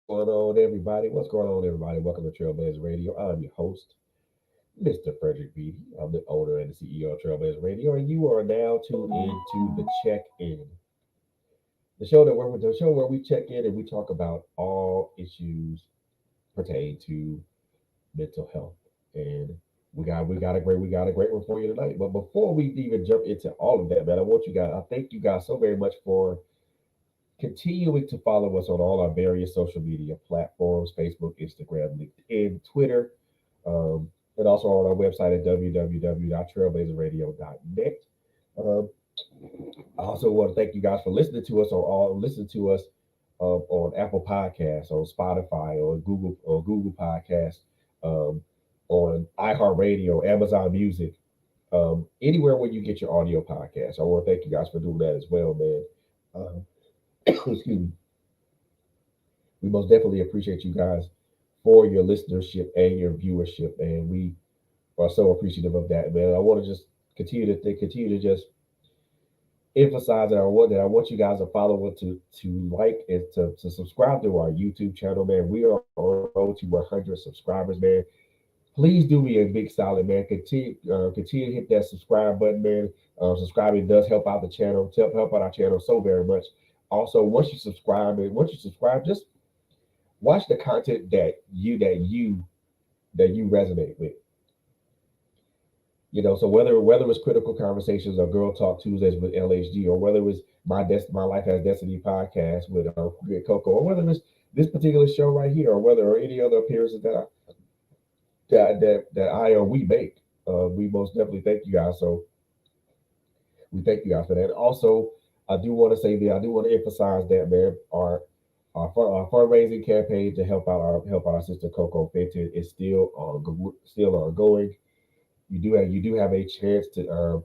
going on, everybody? What's going on, everybody? Welcome to Trailblazer Radio. I'm your host, Mr. Frederick Beatty. I'm the owner and the CEO of Trailblazer Radio, and you are now tuned into the Check-In, the show where we check in and we talk about all issues pertaining to mental health. And we got a great one for you tonight. But before we even jump into all of that, man, I thank you guys so very much for continuing to follow us on all our various social media platforms: Facebook, Instagram, LinkedIn, Twitter, and also on our website at www.trailblazerradio.net. Um, I also want to thank you guys for listening to us on Apple Podcasts, on Spotify, on Google Podcasts, um, on iHeartRadio, Amazon Music, anywhere where you get your audio podcast. I want to thank you guys for doing that as well, man. Um, excuse me. We most definitely appreciate you guys for your listenership and your viewership, and we are so appreciative of that, man. I want to just continue to just emphasize that I want you guys to follow it, to like and to subscribe to our YouTube channel, man. We are on the road to 100 subscribers, man. Please do me a big solid, man. Continue to hit that subscribe button, man. Subscribing does help out the channel, help out our channel so very much. Also, once you subscribe, just watch the content that you resonate with. So whether it's critical conversations or Girl Talk Tuesdays with LHG, or whether it's my Life Has Destiny podcast with Coco, or whether it's this particular show right here, or whether or any other appearances that I or we make, we most definitely thank you guys. So we thank you guys for that. Also, I do want to emphasize that, man, our fundraising campaign to help out our sister Coco Fenton is still ongoing. You do have a chance to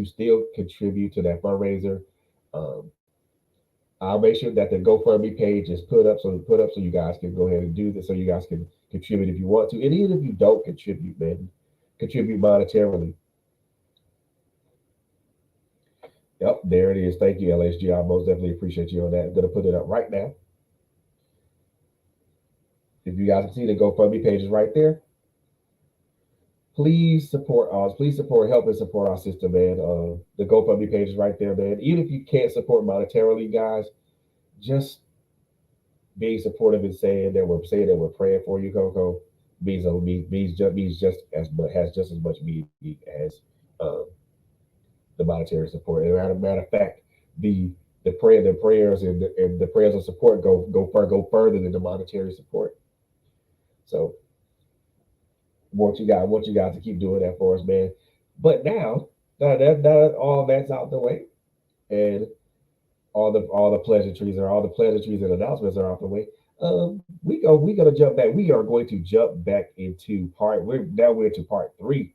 still contribute to that fundraiser. Um, I'll make sure that the GoFundMe page is put up so you guys can go ahead and do this, so you guys can contribute if you want to, and even if you don't contribute, man, contribute monetarily. Yep, there it is. Thank you, LSG. I most definitely appreciate you on that. I'm gonna put it up right now. If you guys can see, the GoFundMe page is right there. Please support us. Please help and support our sister, man. The GoFundMe page is right there, man. Even if you can't support monetarily, guys, just being supportive and saying that we're praying for you, Coco, has just as much meaning as um, the monetary support. And matter of fact, the the prayers and the prayers of support go further than the monetary support. So want you guys to keep doing that for us, man. But now that all that's out the way, and all the pleasantries and announcements are out the way. We're gonna jump back. We are going to jump back into we're into part three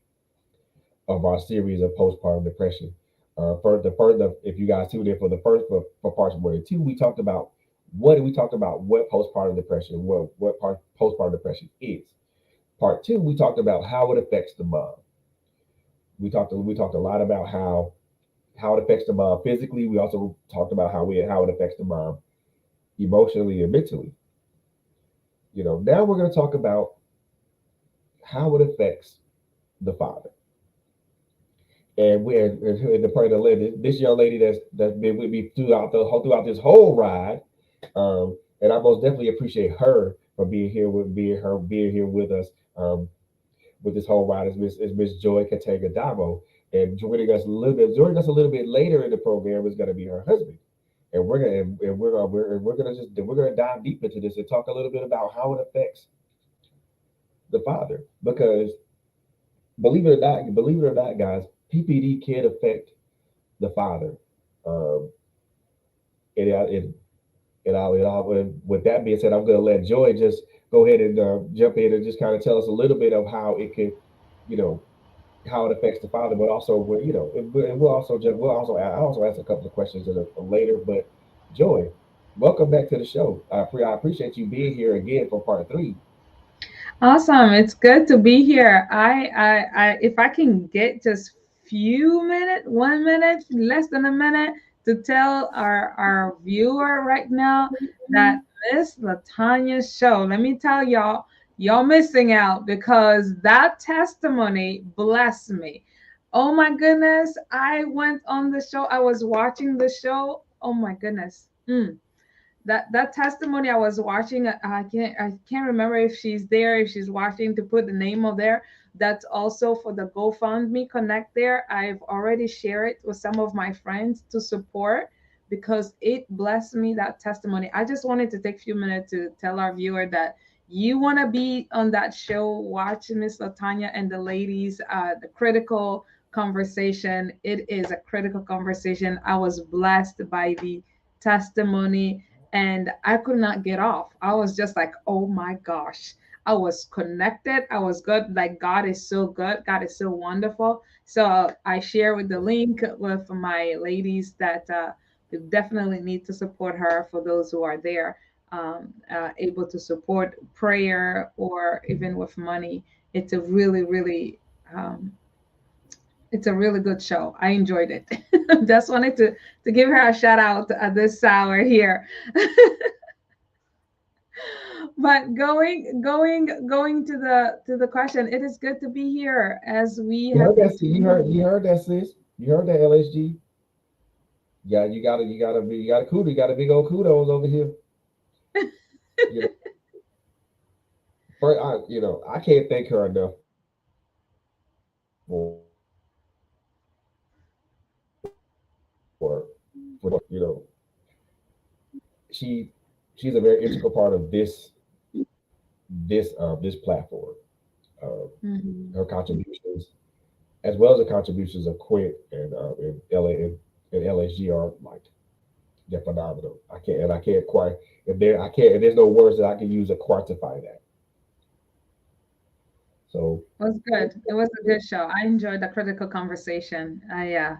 of our series of postpartum depression. If you guys tuned in for the first for parts one and two, we talked about what postpartum depression postpartum depression is. Part two, we talked about how it affects the mom. We talked a lot about how it affects the mom physically. We also talked about how it affects the mom emotionally and mentally. Now we're going to talk about how it affects the father. And the part of this young lady that's been with me throughout this whole ride, and I most definitely appreciate her for being here with us, with this whole ride, is Miss Joy Kitanga-Dabo. And joining us a little bit later in the program is going to be her husband. And we're gonna dive deep into this and talk a little bit about how it affects the father. Because believe it or not, guys, PPD can affect the father. Um, and, I- and, and with that being said, I'm going to let Joy just go ahead and jump in and just kind of tell us a little bit of how it can, you know, how it affects the father, but also I'll also ask a couple of questions later. But Joy, welcome back to the show. I appreciate you being here again for part three. Awesome. It's good to be here. If I can get just few minutes, 1 minute, less than a minute to tell our viewer right now that Miss Latanya's show. Let me tell y'all, y'all missing out because that testimony blessed me. Oh my goodness. I went on the show. I was watching the show. Oh my goodness. That testimony I was watching, I can't remember if she's there, if she's watching to put the name of there. That's also for the GoFundMe connect there. I've already shared it with some of my friends to support because it blessed me, that testimony. I just wanted to take a few minutes to tell our viewer that you want to be on that show, watch Miss Latanya and the ladies, the critical conversation. It is a critical conversation. I was blessed by the testimony and I could not get off. I was just like, oh my gosh. I was connected. I was good. Like, God is so good. God is so wonderful. So I share with the link with my ladies that you definitely need to support her for those who are there, able to support prayer or even with money. It's a really, really it's a really good show. I enjoyed it. Just wanted to give her a shout out at this hour here. But going to the question, it is good to be here as we You have heard been. that? You heard that, sis. You heard that, LSG. Yeah, you got a kudo, you got a big old kudos over here. You know, I can't thank her enough for she she's a very integral part of this platform. Uh, Mhm. her contributions, as well as the contributions of Quint and LA and LSG, are like they're phenomenal. I can't quite if there I can't and there's no words that I can use to quantify that. So It was good. It was a good show. I enjoyed the critical conversation. I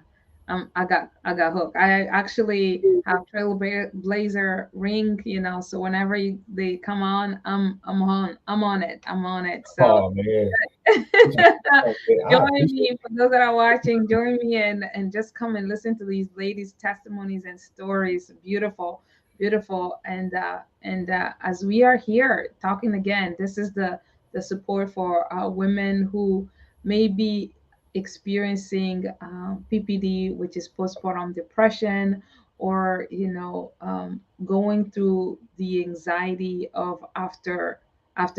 got hooked. I actually have Trailblazer ring, so whenever they come on, I'm on it. I'm on it. So oh man, I join appreciate me for those that are watching. Join me and just come and listen to these ladies' testimonies and stories. Beautiful, beautiful. And as we are here talking again, this is the support for women who may be experiencing PPD, which is postpartum depression, or going through the anxiety of after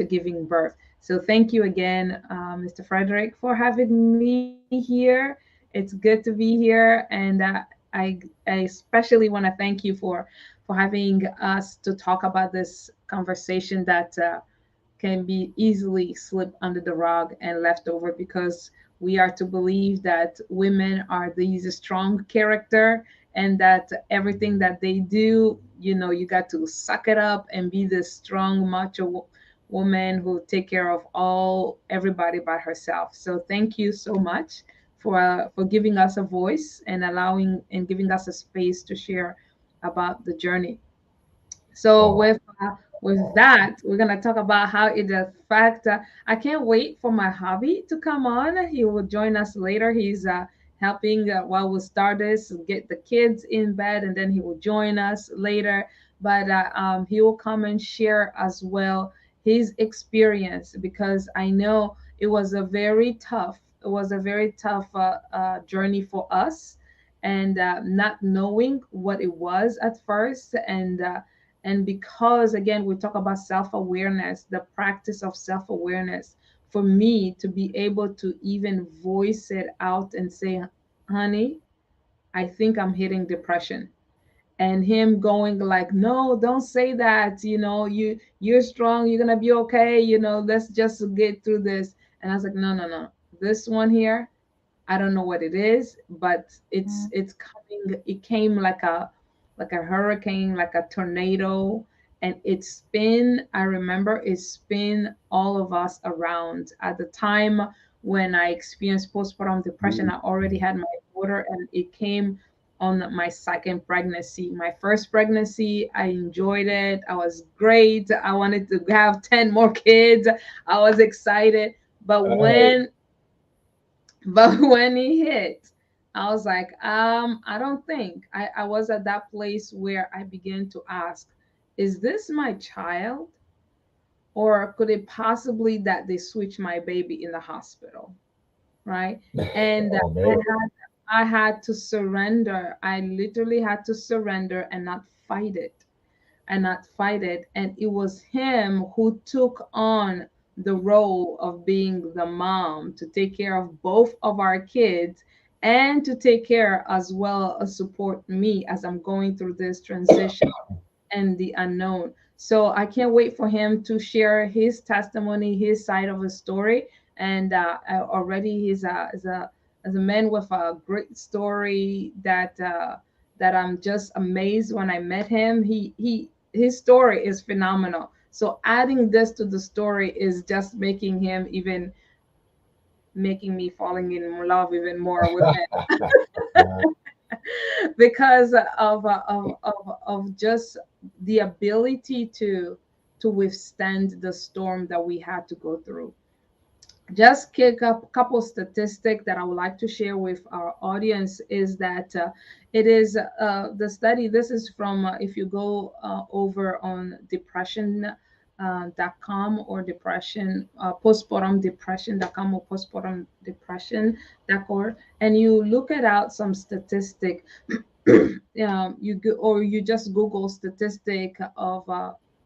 giving birth. So thank you again, Mr. Frederick, for having me here. It's good to be here, and I especially want to thank you for having us to talk about this conversation that can be easily slipped under the rug and left over because we are to believe that women are these strong character and that everything that they do, you got to suck it up and be this strong macho woman who take care of all everybody by herself. So thank you so much for giving us a voice and allowing and giving us a space to share about the journey. So oh with that, we're gonna talk about how it affects. I can't wait for my hobby to come on. He will join us later. He's helping while we start this, get the kids in bed, and then he will join us later. But he will come and share as well his experience because I know it was a very tough. It was a very tough journey for us, and not knowing what it was at first, and because, again, we talk about self awareness, the practice of self awareness, for me to be able to even voice it out and say, honey, I think I'm hitting depression. And him going like, no, don't say that, you're strong, you're gonna be okay, let's just get through this. And I was like, no, no, no, this one here, I don't know what it is, but it's coming. It came like a hurricane, like a tornado, and it spin. I remember it spin all of us around. At the time when I experienced postpartum depression, I already had my daughter, and it came on my second pregnancy. My first pregnancy, I enjoyed it. I was great. I wanted to have 10 more kids. I was excited. But hey, but when he hit, I was like, I don't think I was at that place where I began to ask, is this my child, or could it possibly that they switch my baby in the hospital, right? And Oh I man. had I had to surrender. I literally had to surrender and not fight it, and it was him who took on the role of being the mom to take care of both of our kids, and to take care as well as support me as I'm going through this transition and the unknown. So I can't wait for him to share his testimony, his side of the story. And already he's as a man with a great story that I'm just amazed when I met him. His story is phenomenal. So adding this to the story is just making him even making me falling in love even more with him, because of just the ability to withstand the storm that we had to go through. Just kick up a couple statistics that I would like to share with our audience is that it is the study. This is from if you go over on depression. .com or depression postpartum depression.com or postpartum depression.org, and you look at out some statistic. You go, or you just Google statistic of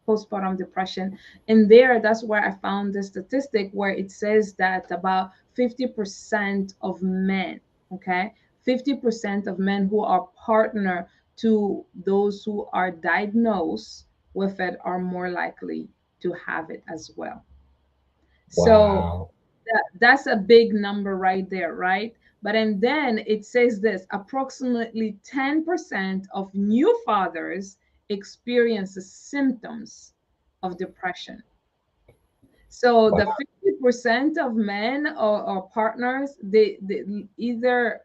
postpartum depression, and there that's where I found the statistic where it says that about 50% of men, okay, 50% of men who are partner to those who are diagnosed with it are more likely to have it as well. So Wow. that's a big number right there, right? But and then it says this: approximately 10% of new fathers experience the symptoms of depression. So Wow. the 50% of men or partners, they either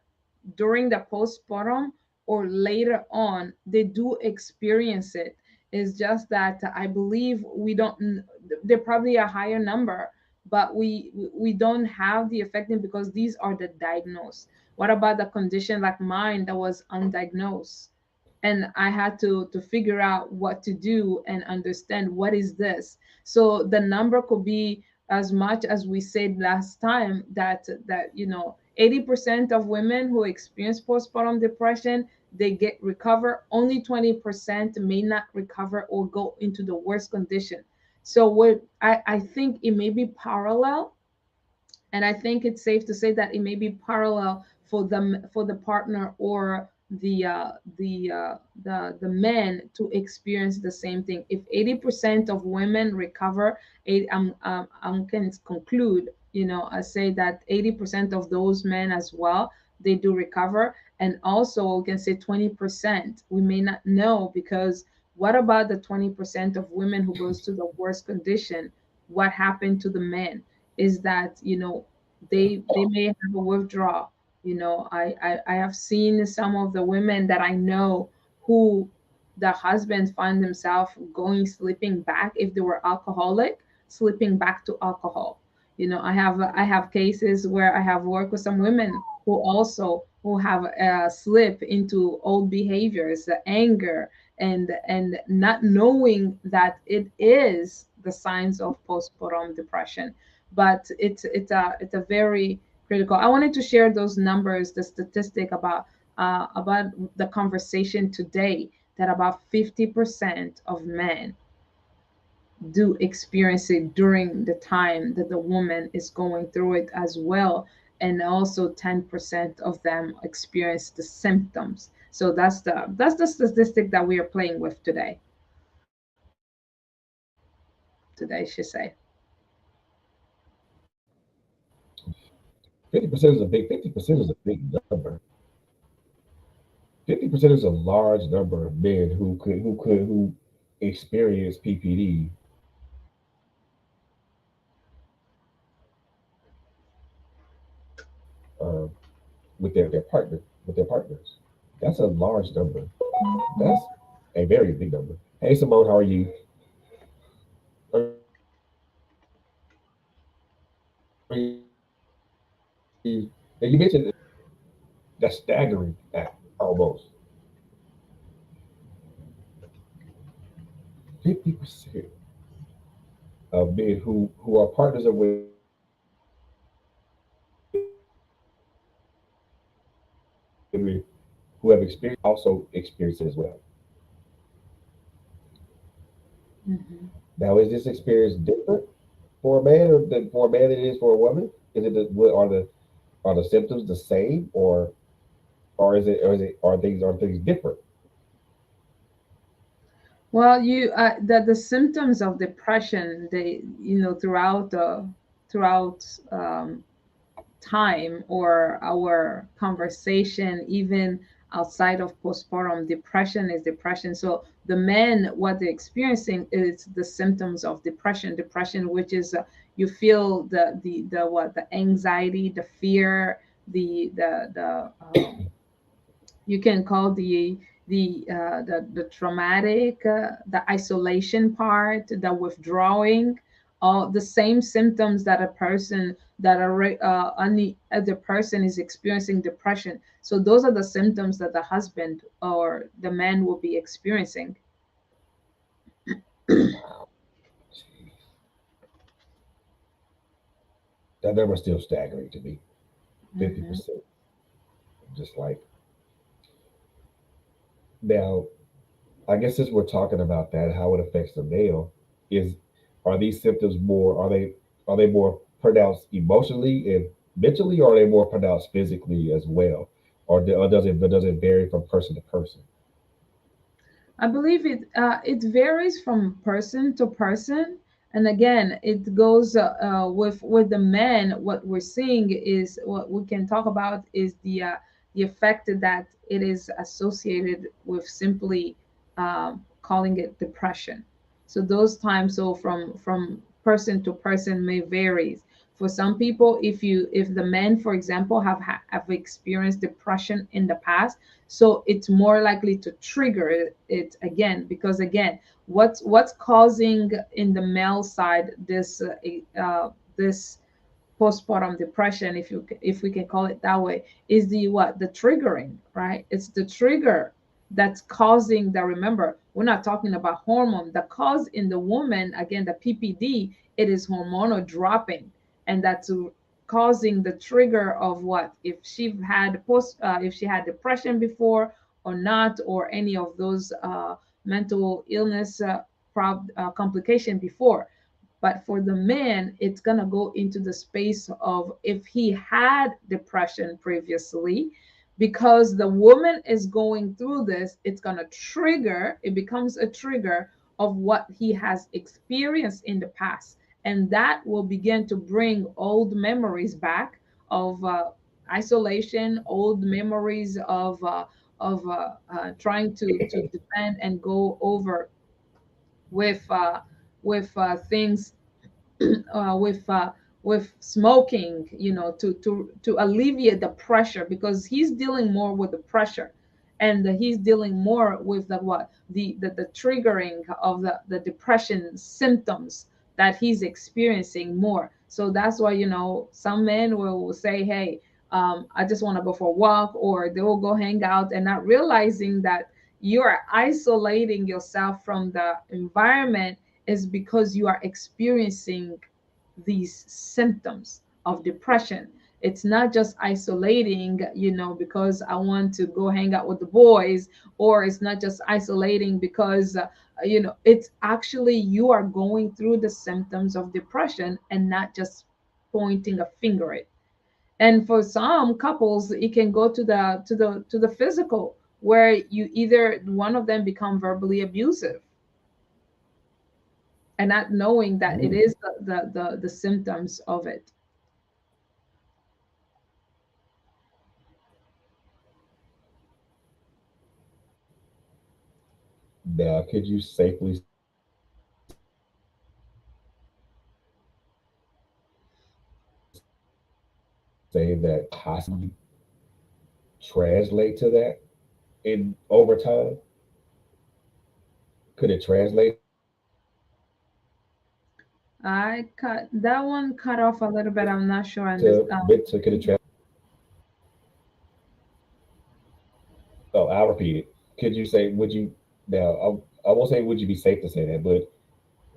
during the postpartum or later on, they do experience it. It's just that I believe we don't, they're probably a higher number, but we don't have the effective because these are the diagnosed. What about the condition like mine that was undiagnosed? And I had to figure out what to do and understand what is this. So the number could be as much as we said last time, that 80% of women who experience postpartum depression, they get recover. Only 20% may not recover or go into the worst condition. So what I think it may be parallel, and I think it's safe to say that it may be parallel for the partner or the men to experience the same thing. If 80% of women recover, I can conclude, I say that 80% of those men as well, they do recover. And also we can say 20% we may not know, because what about the 20% of women who goes to the worst condition? What happened to the men? Is that they may have a withdrawal. I have seen some of the women that I know who the husband find themselves going sleeping back, if they were alcoholic, slipping back to alcohol. I have cases where I have worked with some women who have slip into old behaviors, the anger, and not knowing that it is the signs of postpartum depression. But it's a very critical. I wanted to share those numbers, the statistic about the conversation today, that about 50% of men do experience it during the time that the woman is going through it as well, and also 10% of them experience the symptoms. So that's the statistic that we are playing with today, she say. 50% is a big number. 50% is a large number of men who experience PPD uh, with their partners. That's a large number. That's a very big number. Hey Simone, how are you? Are you now you mentioned that's staggering almost. 50% of men who are partners of women who have experienced also experience it as well. Mhm. Now, is this experience different for a man or for a man than it is for a woman? Is it are the symptoms the same, or is it are things different? Well, you the symptoms of depression, they, throughout throughout time or our conversation, even outside of postpartum, depression is depression. So the men, what they're experiencing is the symptoms of depression. Depression, which is you feel the what, the anxiety, the fear, the you can call the traumatic, the isolation part, the withdrawing, all the same symptoms that a person that any other person is experiencing depression. So those are the symptoms that the husband or the man will be experiencing. Wow, that number is still staggering to me. fifty Mhm. percent. Just like now, I guess since we're talking about that, how it affects the male is are these symptoms more are they more pronounced emotionally and mentally, or are they more pronounced physically as well, or does it vary from person to person? I believe it varies from person to person, and again, it goes with the men. What we're seeing is what we can talk about is the effect that it is associated with simply calling it depression. So those times, so from person to person may varies. For some people, if the men, for example, have experienced depression in the past, so it's more likely to trigger it again, because again, what's causing in the male side this postpartum depression, if we can call it that way, is the triggering, right? It's the trigger that's causing the, remember, we're not talking about hormone. The cause in the woman, again, the PPD, it is hormonal dropping, and that's causing the trigger of what, if she had depression before or not, or any of those mental illness complication before. But for the man, it's going to go into the space of if he had depression previously, because the woman is going through this, it's going to trigger, it becomes a trigger of what he has experienced in the past. And that will begin to bring old memories back of isolation, old memories of trying to defend and go over with things, uh, with uh, with smoking, to alleviate the pressure, because he's dealing more with the pressure, and he's dealing more with the triggering of the depression symptoms that he's experiencing more. So that's why, some men will say, hey, I just want to go for a walk, or they will go hang out, and not realizing that you are isolating yourself from the environment is because you are experiencing these symptoms of depression. It's not just isolating, because I want to go hang out with the boys, or it's not just isolating because, it's actually you are going through the symptoms of depression and not just pointing a finger at. And for some couples, it can go to the physical, where you either one of them become verbally abusive, and not knowing that it Mm. is the symptoms of it. Now, could you safely say that possibly translate to that in over time? Could it translate to that? I cut that one cut off a little bit. I'm not sure on this. Oh, I'll repeat it. Could you say, would you now? I won't say would you be safe to say that, but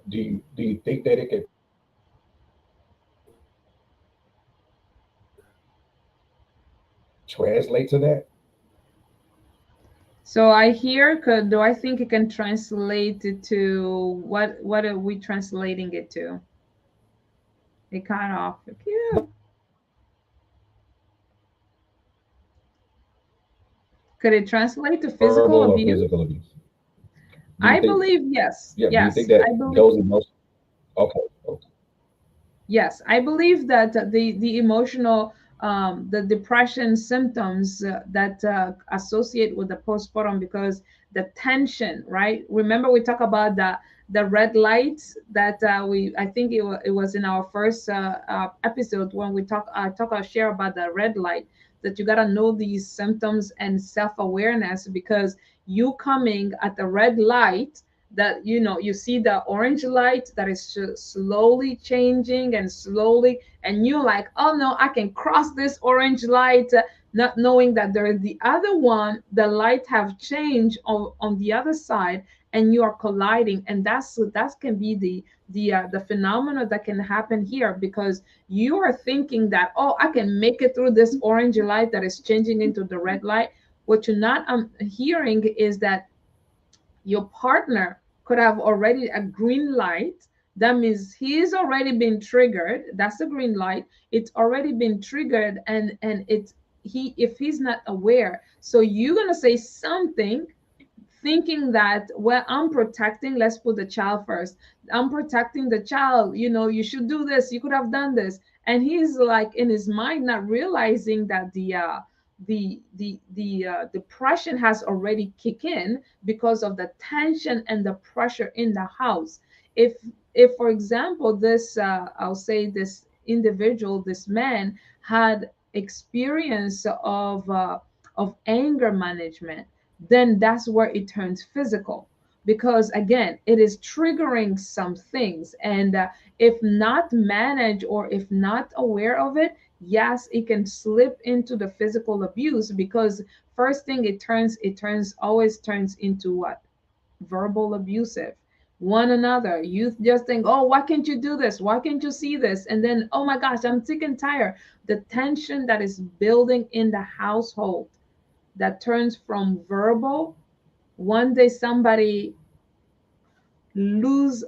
do you think that it could translate to that? So I hear, do I think it can translate it to what are we translating it to? It kind of, yeah. Could it translate to Verbal physical or abuse? physical abuse? Do you I think? believe yes. Yeah. Do you think Yes, that I believe. those emotions? Okay. Okay. Yes, I believe that the emotional, the depression symptoms that associate with the postpartum, because the tension, right? Remember we talk about the red lights that we, I think it was in our first episode when we talk or share about the red light, that you gotta know these symptoms and self awareness, because you coming at the red light, that you see the orange light that is slowly changing and slowly, and you're like, oh no, I can cross this orange light, not knowing that there is the other one, the light have changed on the other side, and you are colliding. And that can be the phenomena that can happen here, because you are thinking that, oh, I can make it through this orange light that is changing into the red light. What you're not hearing is that your partner could have already a green light. That means he's already been triggered. That's a green light. It's already been triggered, and it's he if he's not aware. So you're gonna say something thinking that, well, I'm protecting, let's put the child first, I'm protecting the child, you should do this, you could have done this. And he's like in his mind not realizing that the depression has already kicked in because of the tension and the pressure in the house. If for example, this I'll say this individual, this man, had experience of anger management, then that's where it turns physical, because again, it is triggering some things. And if not managed or if not aware of it, yes, it can slip into the physical abuse, because first thing, it turns always turns into what? Verbal abusive one another. You just think, oh, why can't you do this, why can't you see this? And then, oh my gosh, I'm sick and tired. The tension that is building in the household, that turns from verbal. One day somebody lose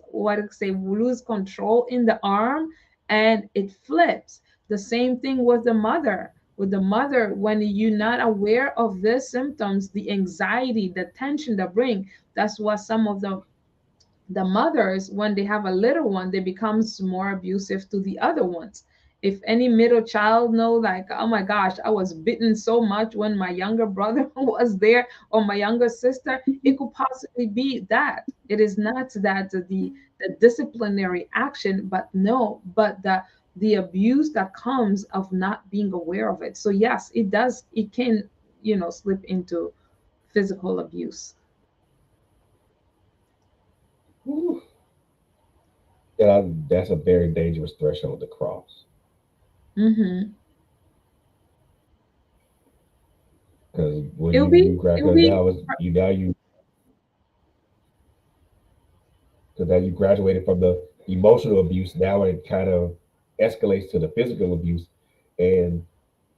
control in the arm, and it flips. The same thing with the mother. With the mother, when you're not aware of these symptoms, the anxiety, the tension that bring, that's what some of the mothers, when they have a little one, they becomes more abusive to the other ones. If any middle child know, like, oh my gosh, I was bitten so much when my younger brother was there, or my younger sister, it could possibly be that. It is not that the disciplinary action, but no, but the abuse that comes of not being aware of it. So yes, it can, slip into physical abuse. Whew. That's a very dangerous threshold to cross. Mm-hmm. Because when It'll you be grad, it'll because be now it's you now you because now you graduated from the emotional abuse. Now it kind of escalates to the physical abuse, and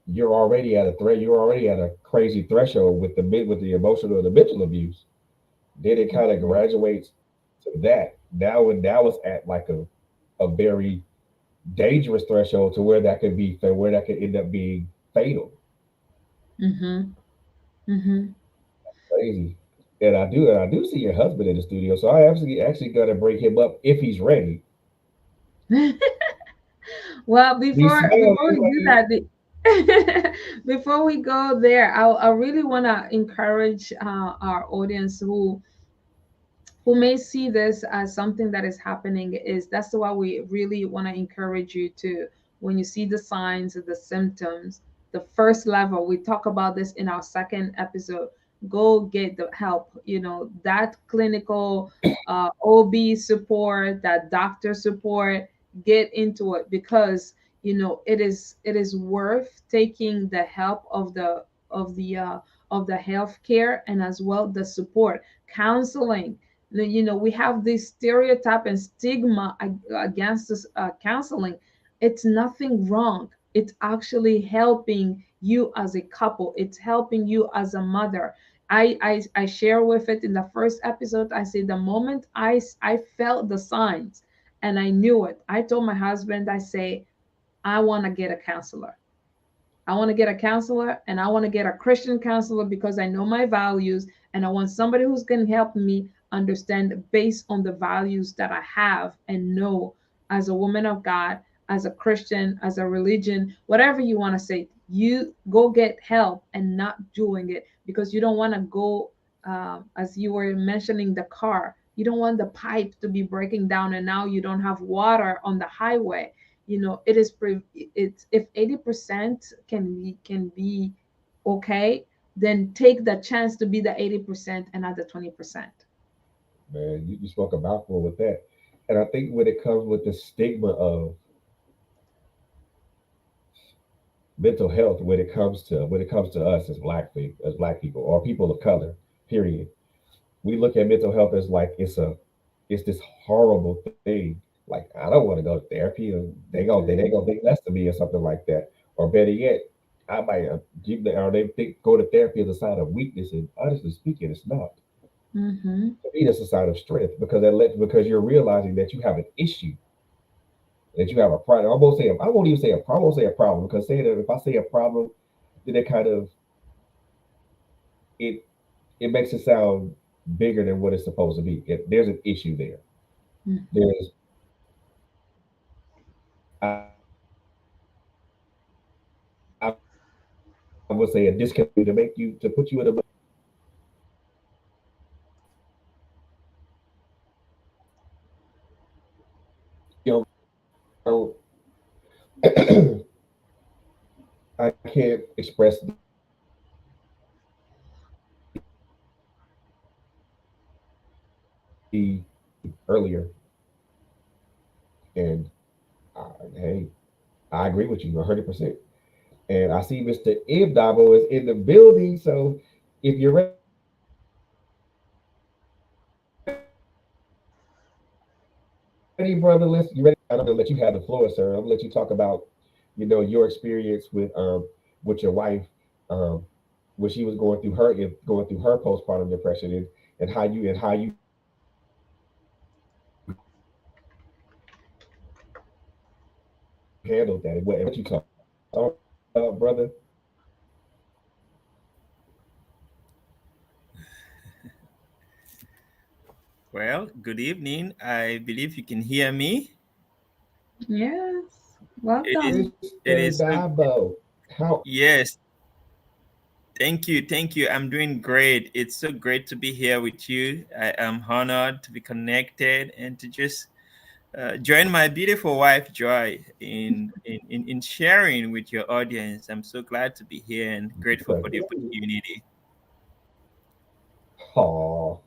you're already at a threat. You're already at a crazy threshold with the emotional and the mental abuse. Then it kind of graduates to that. Now it's at like a very dangerous threshold to where that could end up being fatal. mm-hmm, mm-hmm. Crazy. And I do see your husband in the studio, so I actually gotta bring him up if he's ready. Well, He before we smiling do like that, before we go there, I really want to encourage our audience who may see this as something that is happening. Is That's why we really want to encourage you to, when you see the signs the symptoms, the first level, we talk about this in our second episode, go get the help, that clinical ob support, that doctor support. Get into it, because it is worth taking the help of the healthcare, and as well the support, counseling. We have this stereotype and stigma against this counseling. It's nothing wrong. It's actually helping you as a couple. It's helping you as a mother. I share with it in the first episode. I say the moment I felt the signs and I knew it, I told my husband, I say, I want to get a counselor. I want to get a counselor, and I want to get a Christian counselor because I know my values, and I want somebody who's going to help me understand based on the values that I have and know as a woman of God, as a Christian, as a religion, whatever you want to say. You go get help and not doing it because you don't want to go, as you were mentioning, the car. You don't want the pipe to be breaking down and now you don't have water on the highway. It's if 80% can be okay, then take the chance to be the 80% and not the 20%. Man, you spoke a mouthful with that. And I think when it comes with the stigma of mental health, when it comes to us as black people or people of color, period, we look at mental health as like it's this horrible thing. Like I don't want to go to therapy, and they gonna think less of me or something like that. Or better yet, I might or they think go to therapy as a sign of weakness. And honestly speaking, it's not. Mm-hmm. To me, that's a sign of strength because you're realizing that you have an issue, that you have a problem. I won't even say a problem. I won't say a problem because saying that if I say a problem, then it kind of it it makes it sound bigger than what it's supposed to be. There's an issue there. There's I would say a disconnect to make you to put you in a I can't express the earlier, and hey, I agree with you 100%. And I see Mr. M. Dabo is in the building. So if you're ready, brother, you ready? I'm gonna let you have the floor, sir. I'm gonna let you have the floor, sir. I'm gonna let you talk about, your experience with your wife, um, when she was going through her postpartum depression, and how you handled that, and what you talk brother. Well, good evening. I believe you can hear me. Yes, It is. welcome. It Mr. is. Dabo, how Yes. Thank you. Thank you. I'm doing great. It's so great to be here with you. I am honored to be connected and to just join my beautiful wife Joy in sharing with your audience. I'm so glad to be here and grateful for the presence? opportunity. Aw,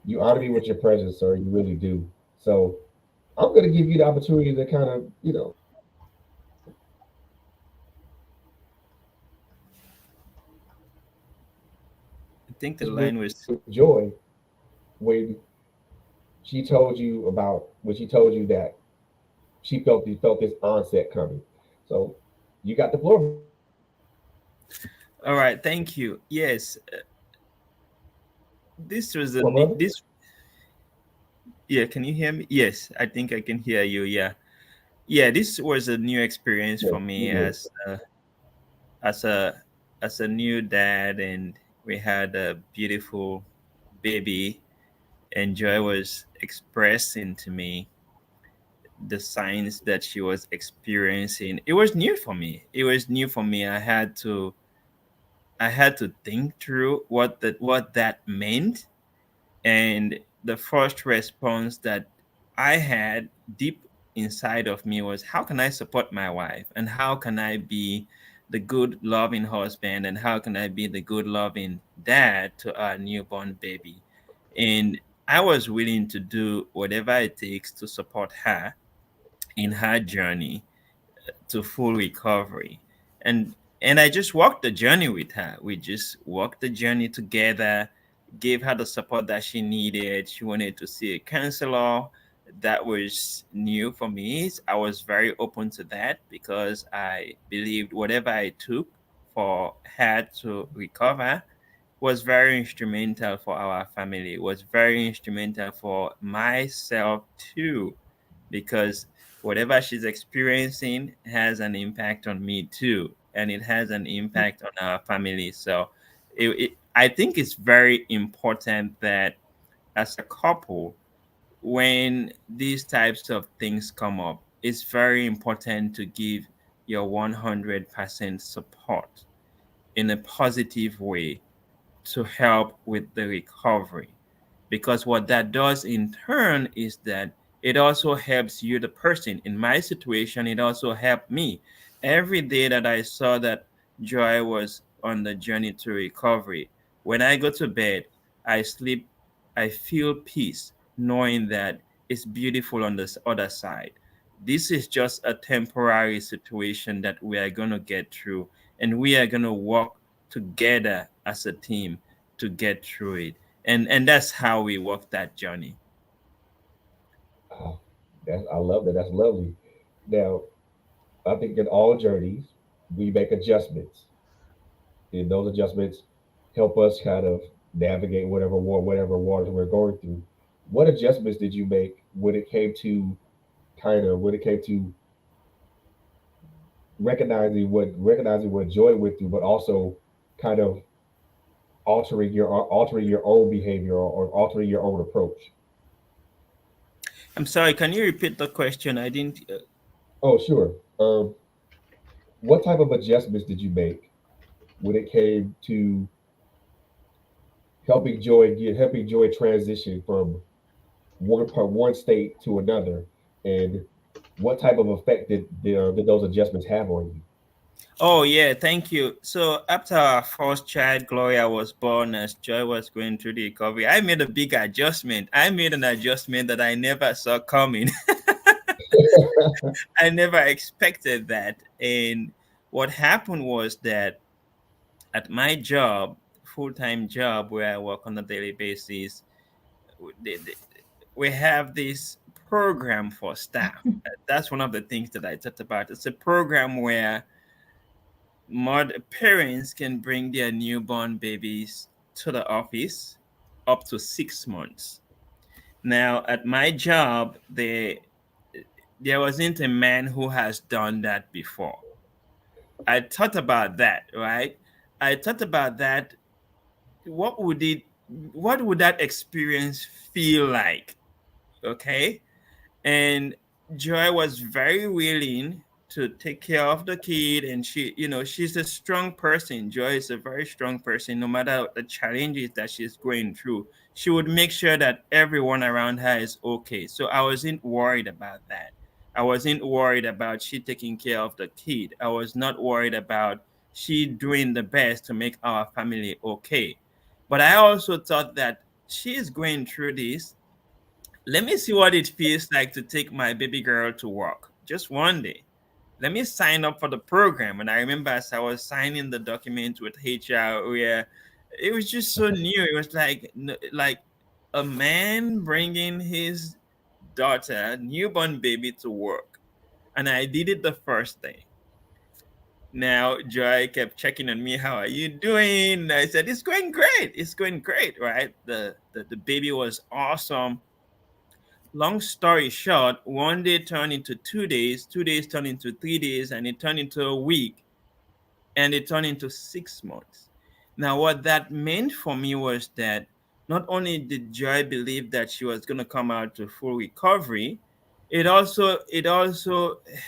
you honor me with your presence, sir. You really do. So I'm going to give you the opportunity to kind of, I think the just line with was. Joy when when she told you that she felt this onset coming. So you got the floor, brother. All right. Thank you. Yes, this was this. Yeah, can you hear me? Yes, I think I can hear you. Yeah. Yeah, this was a new experience Yes, for me you did. as a as a new dad, and we had a beautiful baby. And Joy was expressing to me the signs that she was experiencing. It was new for me. It was new for me. I had to think through what that meant. And the first response that I had deep inside of me was, how can I support my wife? And how can I be the good, loving husband? And how can I be the good, loving dad to our newborn baby? And I was willing to do whatever it takes to support her in her journey to full recovery. And I just walked the journey with her. We just walked the journey together. gave her the support that she needed. She wanted to see a counselor. That was new for me. I was very open to that because I believed whatever I took for her to recover was very instrumental for our family, was very instrumental for myself too, because whatever she's experiencing has an impact on me too, and it has an impact on our family. So I think it's very important that as a couple, when these types of things come up, it's very important to give your 100% support in a positive way to help with the recovery. Because what that does in turn is that it also helps you, the person. In my situation, it also helped me. Every day that I saw that Joy was on the journey to recovery, when I go to bed, I sleep, I feel peace, knowing that it's beautiful on this other side. This is just a temporary situation that we are going to get through, and we are going to work together as a team to get through it. And that's how we walk that journey. Oh, I love that. That's lovely. Now, I think in all journeys, we make adjustments, and those adjustments help us kind of navigate whatever waters we're going through. What adjustments did you make when it came to recognizing what Joy went through, but also kind of altering your own behavior, or altering your own approach? I'm sorry, can you repeat the question? I didn't. Oh, sure. What type of adjustments did you make when it came to helping Joy transition from one state to another, and what type of effect did those adjustments have on you? Oh, yeah, thank you. So, after our first child, Gloria, was born, as Joy was going through the recovery, I made a big adjustment. I made an adjustment that I never saw coming. I never expected that. And what happened was that at my job, full time job where I work on a daily basis, the, the, we have this program for staff. That's one of the things that I talked about. It's a program where parents can bring their newborn babies to the office up to 6 months. Now, at my job, there wasn't a man who has done that before. I thought about that, right? I thought about that. What would it, what would that experience feel like? Okay. And Joy was very willing to take care of the kid, and she's a strong person. Joy is a very strong person. No matter the challenges that she's going through, she would make sure that everyone around her is okay. So I wasn't worried about that. I wasn't worried about she taking care of the kid. I was not worried about she doing the best to make our family okay. But I also thought that she is going through this. Let me see what it feels like to take my baby girl to work just one day. Let me sign up for the program. And I remember as I was signing the document with HR, where it was just so new. It was like a man bringing his daughter, newborn baby, to work. And I did it the first day. Now Joy kept checking on me. How are you doing? And I said, it's going great. It's going great, right? The baby was awesome. Long story short, one day turned into 2 days, 2 days turned into 3 days, and it turned into a week, and it turned into 6 months. Now, what that meant for me was that not only did Joy believe that she was going to come out to full recovery, it also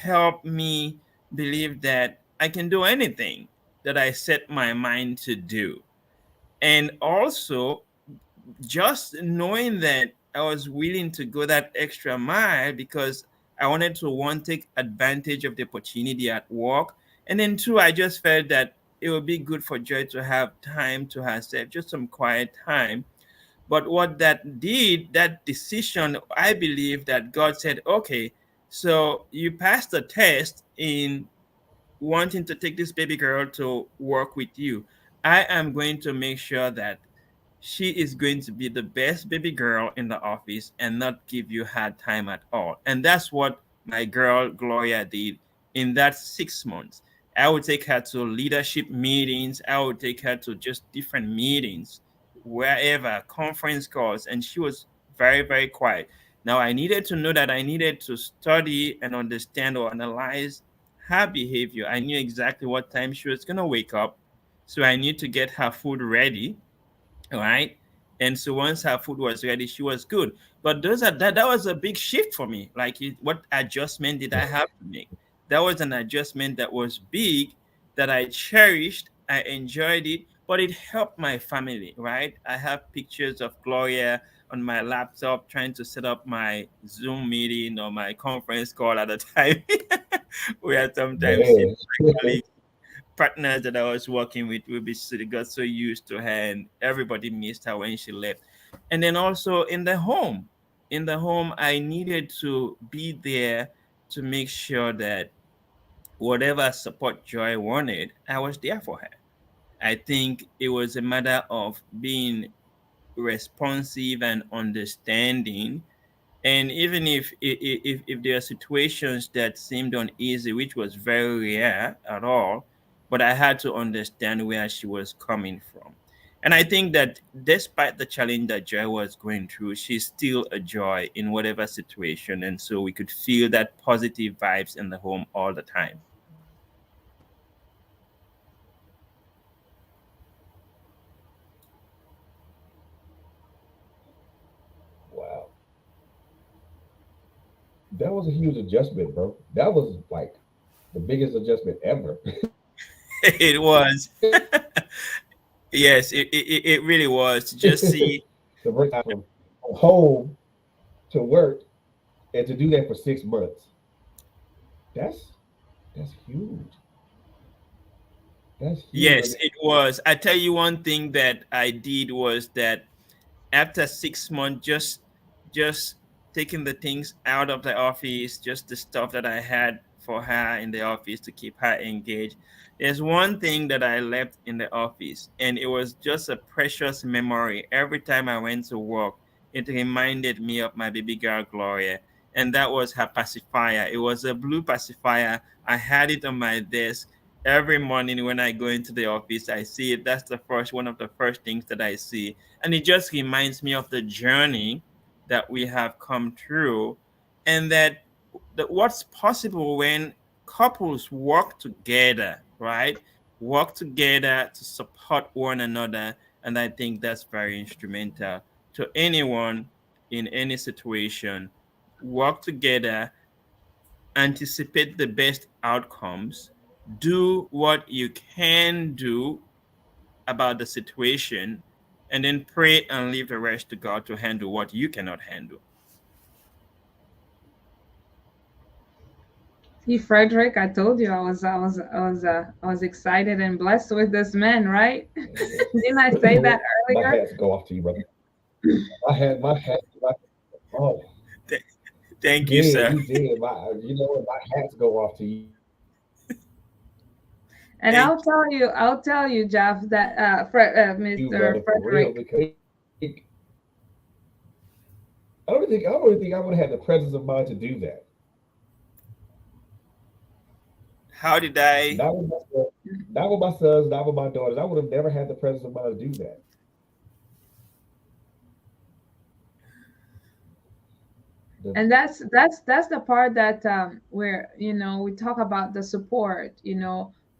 helped me believe that I can do anything that I set my mind to do. And also, just knowing that I was willing to go that extra mile because I wanted to, one, take advantage of the opportunity at work, and then two, I just felt that it would be good for Joy to have time to herself, just some quiet time. But what that did, that decision, I believe that God said, okay, so you passed the test in wanting to take this baby girl to work with you. I am going to make sure that she is going to be the best baby girl in the office and not give you hard time at all. And that's what my girl Gloria did in that 6 months. I would take her to leadership meetings, I would take her to just different meetings, wherever, conference calls, and she was very, very quiet. Now, I needed to know that I needed to study and understand or analyze her behavior. I knew exactly what time she was going to wake up. So I need to get her food ready, all right. And so once her food was ready, she was good. But that was a big shift for me. Like, what adjustment did I have to make? That was an adjustment that was big, that I cherished. I enjoyed it, but it helped my family, right? I have pictures of Gloria on my laptop trying to set up my Zoom meeting or my conference call at a time where sometimes Man. colleagues, partners that I was working with will be got so used to her, and everybody missed her when she left. And then also in the home, I needed to be there to make sure that whatever support Joy wanted, I was there for her. I think it was a matter of being responsive and understanding. And even if there are situations that seemed uneasy, which was very rare at all, but I had to understand where she was coming from. And I think that despite the challenge that Joy was going through, she's still a joy in whatever situation. And so we could feel that positive vibes in the home all the time. Wow. That was a huge adjustment, bro. That was like the biggest adjustment ever. It was. Yes, it really was. To just see. To bring time from home to work and to do that for 6 months. That's that's huge. That's huge. Yes, it was. I tell you, one thing that I did was that after 6 months, just taking the things out of the office, just the stuff that I had for her in the office to keep her engaged. There's one thing that I left in the office, and it was just a precious memory. Every time I went to work, it reminded me of my baby girl Gloria, and that was her pacifier. It was a blue pacifier. I had it on my desk. Every morning when I go into the office, I see it. That's the first one of the first things that I see, and it just reminds me of the journey that we have come through, and that what's possible when couples work together, right? Work together to support one another. And I think that's very instrumental to anyone in any situation. Work together, anticipate the best outcomes, do what you can do about the situation, and then pray and leave the rest to God to handle what you cannot handle. See, Frederick, I told you I was excited and blessed with this man, right? Didn't I say that My earlier? hats go off to you, brother. My hat. Oh, you Thank you, did. sir. You did. You know what? My hats go off to you. And Thank I'll tell you, Jeff, that You, Mr. brother, for real, Frederick. because I don't even think I would have had the presence of mind to do that. How did I? Not with my son, not with my sons, not with my daughters. I would have never had the presence of mind to do that. The, And that's the part that where we talk about the support,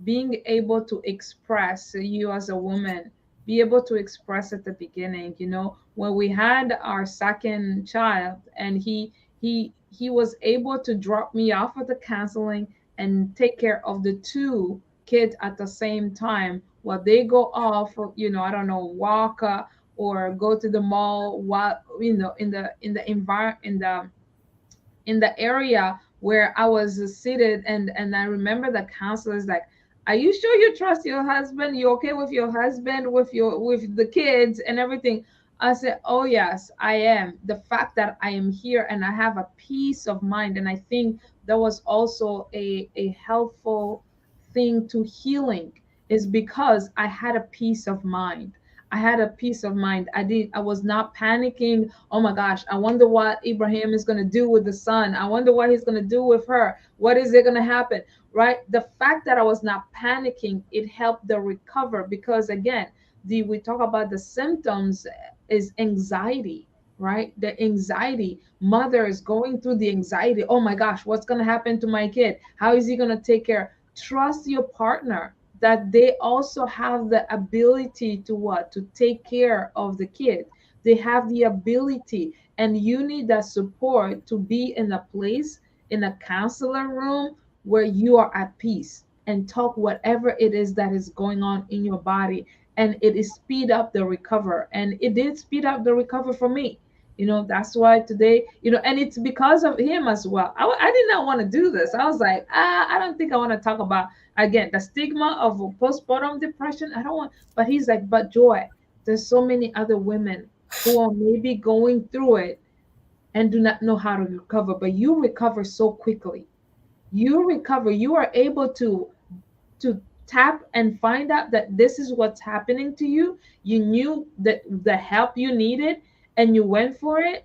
being able to express, you as a woman be able to express at the beginning, when we had our second child, and he was able to drop me off at the counseling and take care of the two kids at the same time while they go off, I don't know, walk, or go to the mall, while in the area where I was seated. And I remember the counselor's like, "Are you sure you trust your husband? You okay with your husband, with the kids and everything?" I said, "Oh yes, I am. The fact that I am here and I have a peace of mind." And I think that was also a helpful thing to healing, is because I had a peace of mind. I had a peace of mind. I was not panicking. Oh my gosh, I wonder what Abraham is going to do with the son. I wonder what he's going to do with her. What is it going to happen? Right? The fact that I was not panicking, it helped the recover, because again, the we talk about the symptoms is anxiety, right? The anxiety. Mother is going through the anxiety. Oh my gosh, what's going to happen to my kid? How is he going to take care? Trust your partner that they also have the ability to what? To take care of the kid. They have the ability, and you need that support to be in a place, in a counselor room, where you are at peace and talk whatever it is that is going on in your body, and it is speed up the recover, and it did speed up the recover for me. That's why today, and it's because of him as well. I did not want to do this. I was like, I don't think I want to talk about, again, the stigma of postpartum depression. I don't want. But he's like, but Joy, there's so many other women who are maybe going through it and do not know how to recover, but you recover so quickly. You recover. You are able to tap and find out that this is what's happening to you. You knew that the help you needed, and you went for it,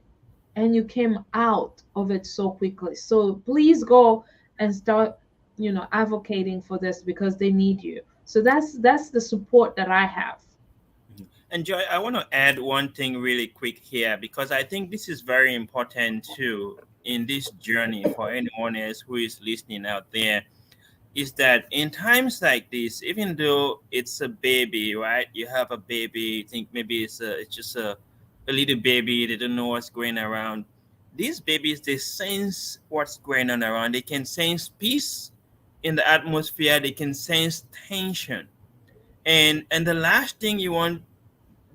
and you came out of it so quickly. So please go and start, advocating for this, because they need you. So that's the support that I have. And Joy, I want to add one thing really quick here, because I think this is very important too in this journey for anyone else who is listening out there. Is that in times like this, even though it's a baby, right? You have a baby, you think maybe it's just a little baby, they don't know what's going around. These babies, they sense what's going on around. They can sense peace in the atmosphere, they can sense tension. And the last thing you want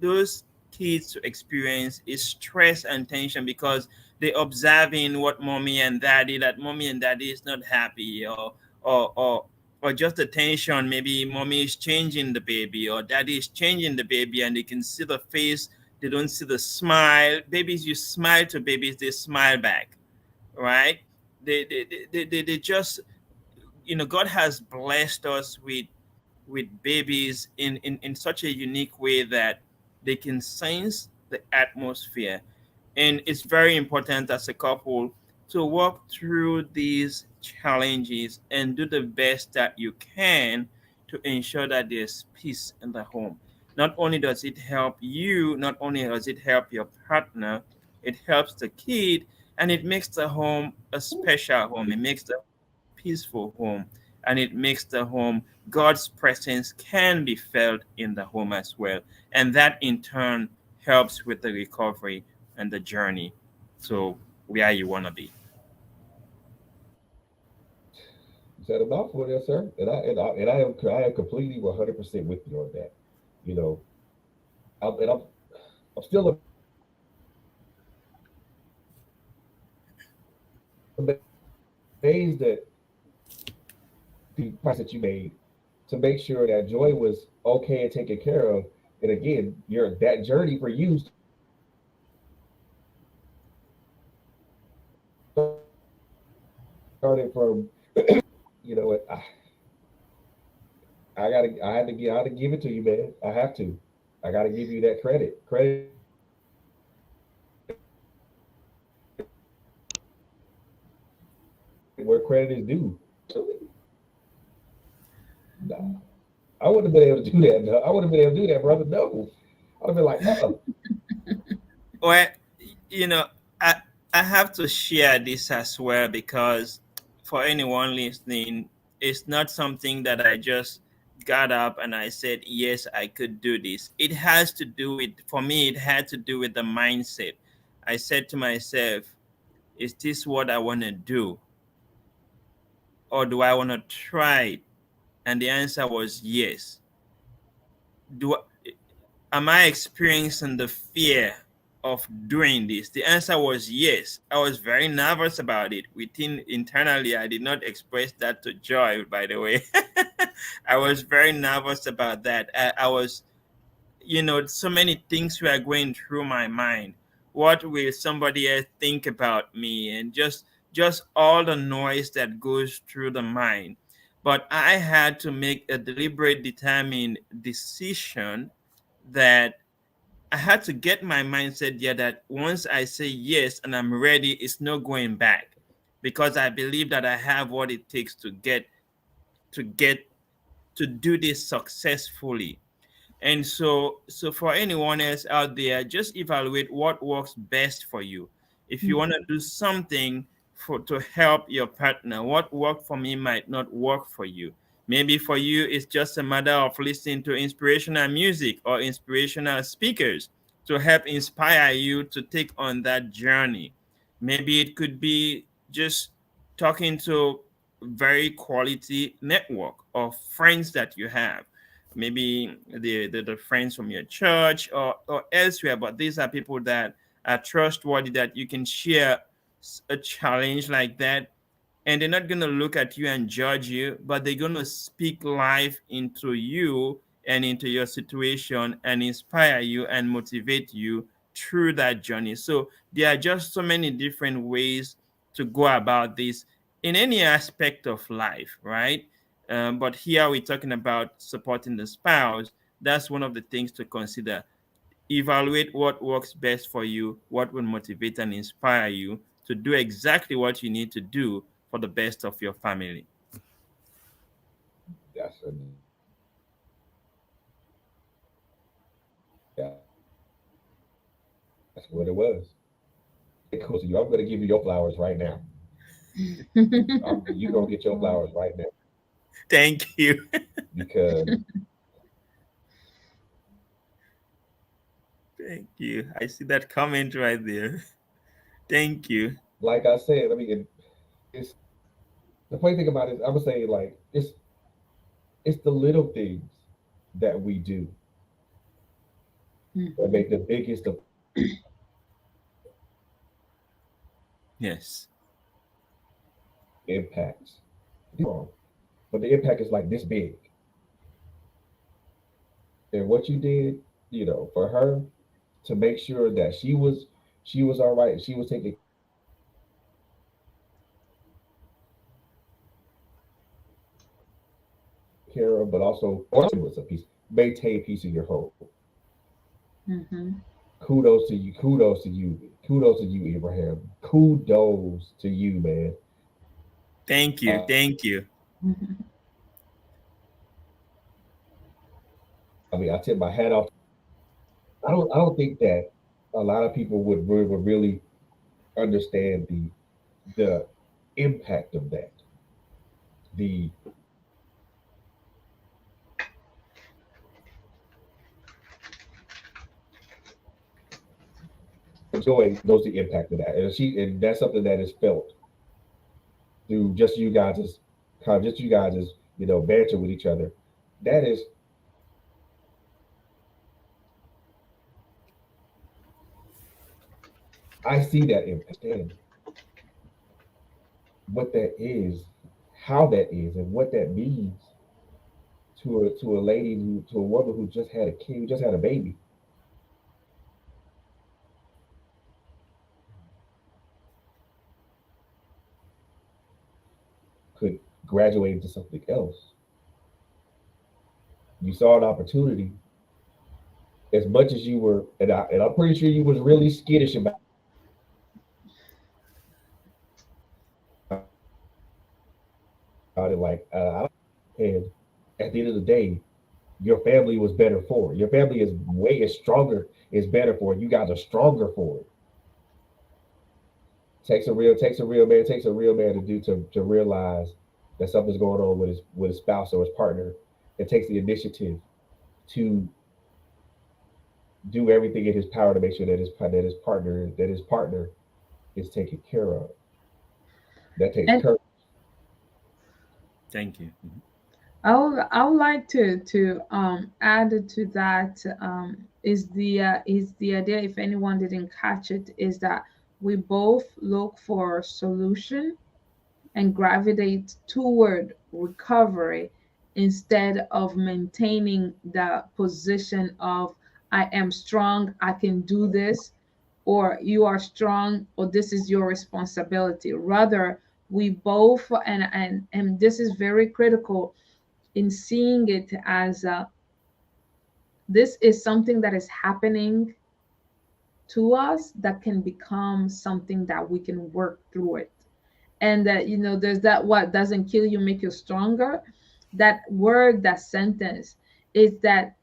those kids to experience is stress and tension, because they're observing what mommy and daddy, that mommy and daddy is not happy, or or or just the tension. Maybe mommy is changing the baby or daddy is changing the baby, and they can see the face, they don't see the smile. Babies, you smile to babies, they smile back, right? They just, God has blessed us with babies in such a unique way that they can sense the atmosphere. And it's very important as a couple to walk through these challenges and do the best that you can to ensure that there's peace in the home. Not only does it help you, not only does it help your partner, it helps the kid, and it makes the home a special home. It makes the home a peaceful home, and it makes the home, God's presence can be felt in the home as well. And that in turn helps with the recovery and the journey to where you want to be. You said a mouthful there, sir. And I am completely 100% with you on that. You know, I'm still amazed at the price that you made to make sure that Joy was okay and taken care of. And again, your that journey for you started from, what I had to give it to you, man. I have to. I got to give you that credit. Credit where credit is due. Nah, I wouldn't have been able to do that. No. I wouldn't have been able to do that, brother. No, I'd have been like, Well, you know, I I have to share this as well, because for anyone listening, it's not something that I just got up and I said, yes, I could do this. It has to do with, for me, it had to do with the mindset. I said to myself, is this what I want to do? Or do I want to try it? And the answer was yes. Do am I experiencing the fear of doing this? The answer was yes. I was very nervous about it. Within internally, I did not express that to Joy, by the way. I was very nervous about that. I was, so many things were going through my mind. What will somebody else think about me? And just all the noise that goes through the mind. But I had to make a deliberate, determined decision that I had to get my mindset there that once I say yes and I'm ready, it's no going back, because I believe that I have what it takes to get to do this successfully. And so for anyone else out there, just evaluate what works best for you. If you want to do something for to help your partner, what worked for me might not work for you. Maybe for you it's just a matter of listening to inspirational music or inspirational speakers to help inspire you to take on that journey. Maybe it could be just talking to very quality network of friends that you have, maybe the friends from your church or elsewhere, but these are people that are trustworthy, that you can share a challenge like that, and they're not going to look at you and judge you, but they're going to speak life into you and into your situation and inspire you and motivate you through that journey. So there are just so many different ways to go about this in any aspect of life, right? But here we're talking about supporting the spouse. That's one of the things to consider. Evaluate what works best for you, what will motivate and inspire you to do exactly what you need to do for the best of your family. That's a, that's what it was. It goes to you. I'm going to give you your flowers right now. You're going to get your flowers right now Thank you. because, Thank you. I see that comment right there. Thank you. like I said, I mean, it's the funny thing about it is, I would say, like, it's the little things that we do that make the biggest of Yes. impacts. But the impact is like this big. And what you did, for her to make sure that she was all right, she was taken care of, but also was a piece, maintain peace in your home. Mm-hmm. Kudos to you, kudos to you, kudos to you, Abraham. Kudos to you, man. Thank you. Thank you. I mean, I tip my hat off. I don't think that a lot of people would really understand the impact of that. The Joy knows the impact of that, and that's something that is felt through just you guys' just you guys' banter with each other. That is, I see that impact and what that is, how that is, and what that means to a lady to a woman who just had a kid, who just had a baby, could graduate into something else. You saw an opportunity as much as you were, and I'm pretty sure you was really skittish about it. Like, and at the end of the day, your family was better for it. Your family is stronger, is better for it. You guys are stronger for it. Takes a real man to realize that something's going on with his spouse or his partner. It takes the initiative to do everything in his power to make sure that his partner is taken care of. That takes And courage. Thank you. I would like to add to that, is the idea, if anyone didn't catch it, is that we both look for solution and gravitate toward recovery instead of maintaining the position of I am strong, I can do this, or you are strong, or this is your responsibility. Rather, we both, and this is very critical in seeing it as this is something that is happening to us that can become something that we can work through it. And that, there's that, what doesn't kill you make you stronger. That word, that sentence is that,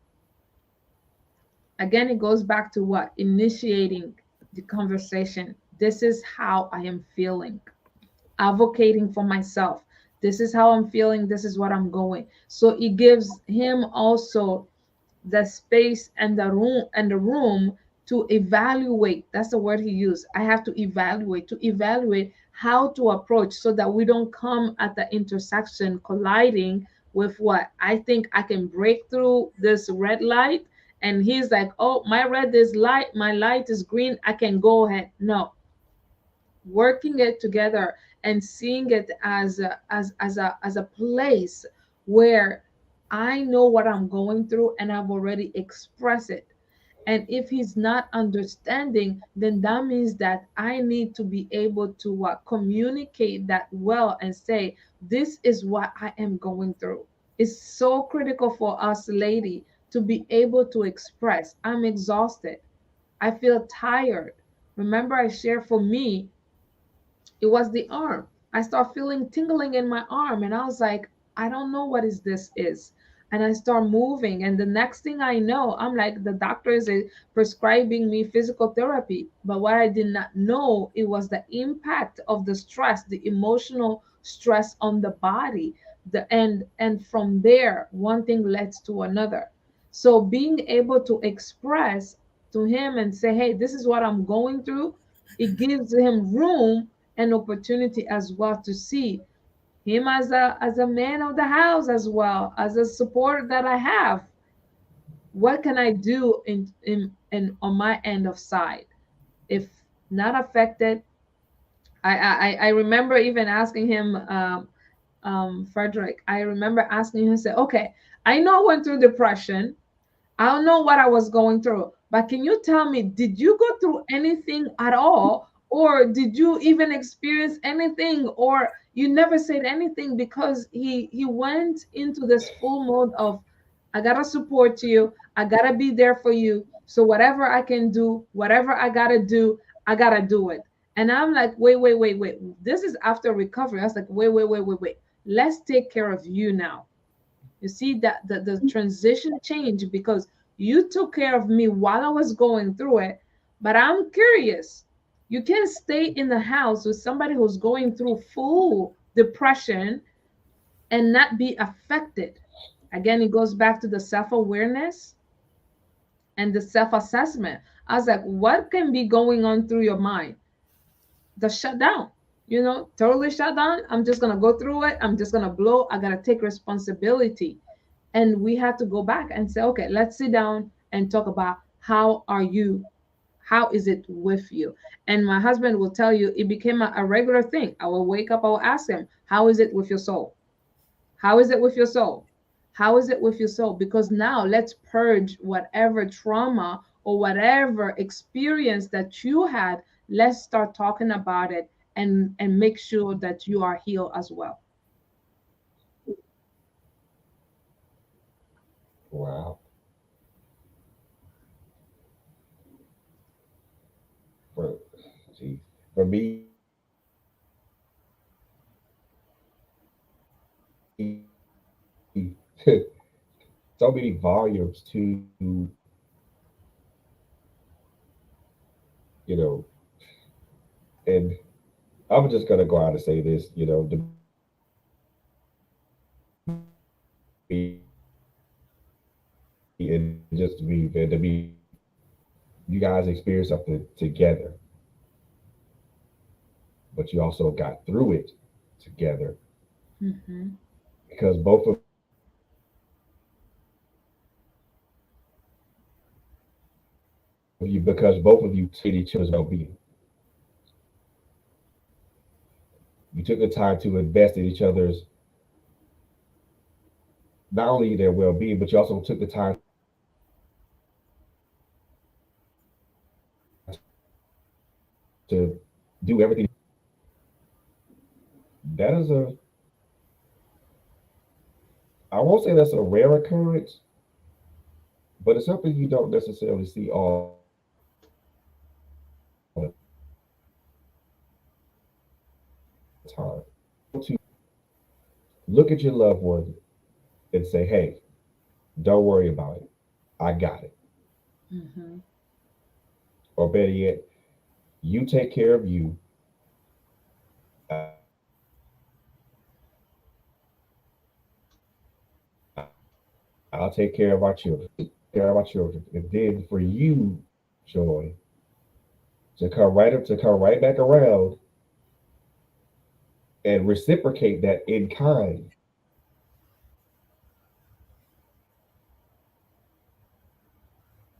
again, it goes back to what? Initiating the conversation. This is how I am feeling. Advocating for myself. This is how I'm feeling. This is what I'm going. So it gives him also the space and the room to evaluate. That's the word he used. I have to evaluate how to approach, so that we don't come at the intersection colliding with what I think I can break through this red light, and he's like, oh, my red is light, my light is green, I can go ahead. No, working it together and seeing it as a place where I know what I'm going through and I've already expressed it. And if he's not understanding, then that means that I need to be able to communicate that well and say, this is what I am going through. It's so critical for us, lady, to be able to express, I'm exhausted, I feel tired. Remember, I shared, for me it was the arm. I start feeling tingling in my arm, and I was like, I don't know what is this is. And I start moving, and the next thing I know, I'm like, the doctor is prescribing me physical therapy. But what I did not know, it was the impact of the stress, the emotional stress on the body. And from there, one thing leads to another. So being able to express to him and say, hey, this is what I'm going through, it gives him room and opportunity as well to see him as a man of the house, as well as a support that I have. What can I do in on my end of side? If not affected, I remember even asking him, Frederick, I remember asking him, say, okay, I know I went through depression, I don't know what I was going through, but can you tell me, did you go through anything at all? Or did you even experience anything? Or you never said anything? Because he went into this full mode of, I gotta support you, I gotta be there for you. So whatever I can do, whatever I gotta do, I gotta do it. And I'm like, wait. This is after recovery. I was like, wait. Let's take care of you now. You see that the transition changed because you took care of me while I was going through it. But I'm curious. You can't stay in the house with somebody who's going through full depression and not be affected. Again, it goes back to the self-awareness and the self-assessment. I was like, what can be going on through your mind? The shutdown, totally shut down. I'm just gonna go through it. I'm just gonna blow. I gotta take responsibility. And we had to go back and say, okay, let's sit down and talk about how are you, how is it with you. And my husband will tell you, it became a regular thing. I will wake up, I will ask him, how is it with your soul? How is it with your soul? How is it with your soul? Because now let's purge whatever trauma or whatever experience that you had. Let's start talking about it and make sure that you are healed as well. Wow. For, gee, for me, so many volumes to, you know, and I'm just gonna go out and say this, to and just to be fair, to be you guys experienced something together, but you also got through it together Mm-hmm. because both of you because both of you treat each other's well-being. You took the time to invest in each other's not only their well-being, but you also took the time to do everything. That is I won't say that's a rare occurrence, but it's something you don't necessarily see all the time. To look at your loved one and say, "Hey, don't worry about it. I got it." Mm-hmm. Or better yet, you take care of you. I'll take care of our children. Care of our children, and then for you, Joy, to come right back around and reciprocate that in kind.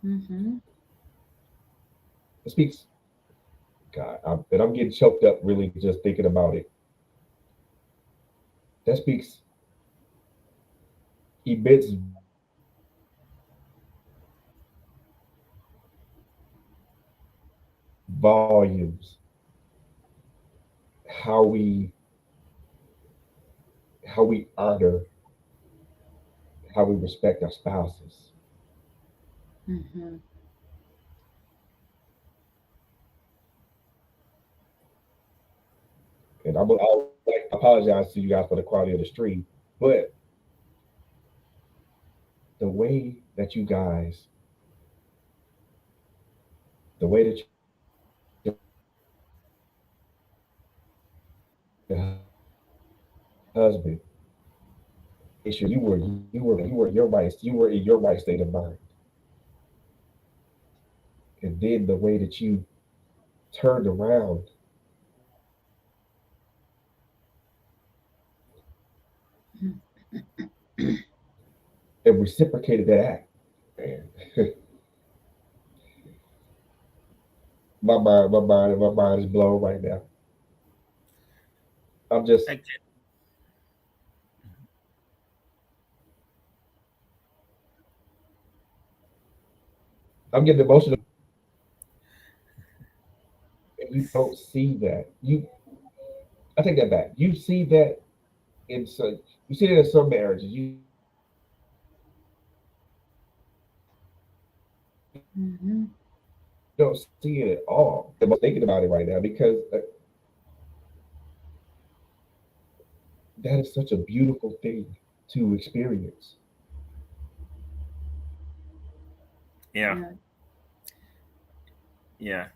Mm-hmm. It speaks, God, and I'm getting choked up really just thinking about it. That speaks immense volumes how we honor, how we respect our spouses. Mm-hmm. And I would like to apologize to you guys for the quality of the stream, but the way that you guys, the way that your husband, make sure you were you were in your right state of mind, and then the way that you turned around and reciprocated that act, man, my mind is blown right now. I'm just, I can, I'm getting emotional. And you don't see that. I take that back. You see that in some, you see that in some marriages. You don't see it at all. Mm-hmm. And I'm thinking about it right now because that is such a beautiful thing to experience. yeah, Yeah. yeah.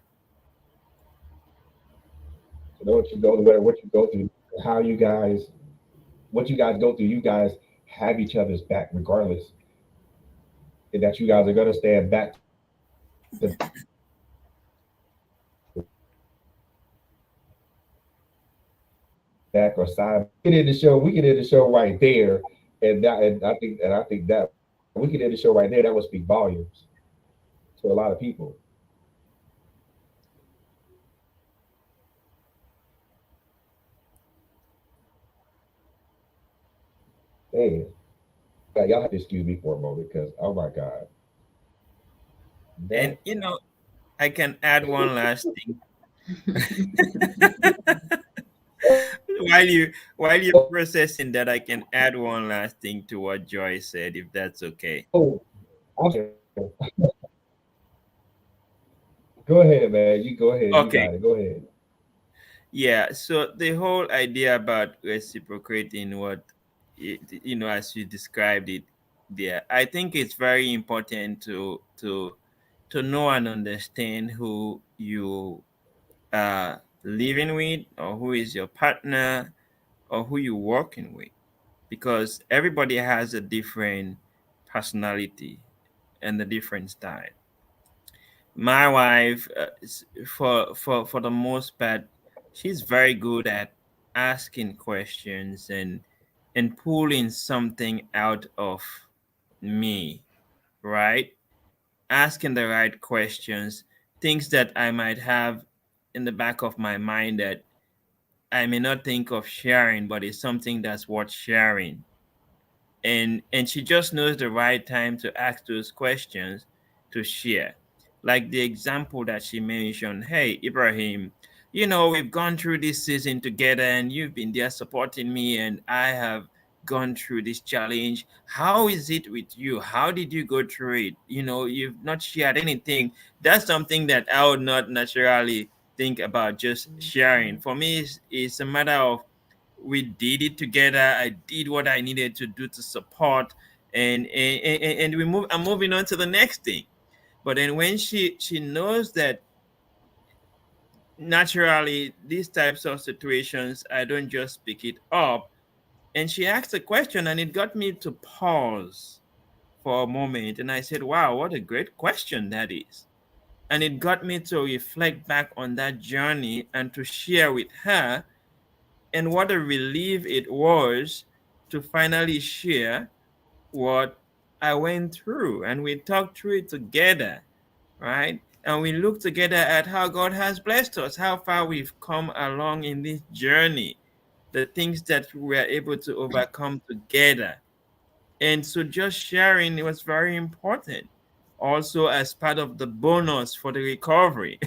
You know what you go through, what you go through, how you guys, what you guys go through. You guys have each other's back regardless, and that you guys are gonna stand back to back or side. We can end the show right there, and I think that we can end the show right there. That would speak volumes to a lot of people. Man, y'all have to excuse me for a moment because oh my god, And that I can add one last thing. While you're processing that, I can add one last thing to what Joy said, if that's okay. oh, I'm go ahead, man. You go ahead. You Okay. got it. Go ahead. Yeah. So the whole idea about reciprocating what, as you described it there, I think it's very important to know and understand who you are living with, or who is your partner, or who you're working with, because everybody has a different personality and a different style. My wife, for the most part, she's very good at asking questions and pulling something out of me, right? Asking the right questions, things that I might have in the back of my mind that I may not think of sharing, but it's something that's worth sharing. And she just knows the right time to ask those questions to share. Like the example that she mentioned, hey Ibrahim, we've gone through this season together and you've been there supporting me, and I have gone through this challenge. How is it with you? How did you go through it? You know, you've not shared anything. That's something that I would not naturally think about just sharing. For me, it's a matter of we did it together. I did what I needed to do to support, and we move. I'm moving on to the next thing. But then when she knows that naturally these types of situations, I don't just pick it up. And she asked a question, and it got me to pause for a moment. And I said, wow, what a great question that is. And it got me to reflect back on that journey and to share with her. And what a relief it was to finally share what I went through. And we talked through it together, right? And we look together at how God has blessed us, how far we've come along in this journey, the things that we were able to overcome together. And so just sharing it was very important. Also, as part of the bonus for the recovery,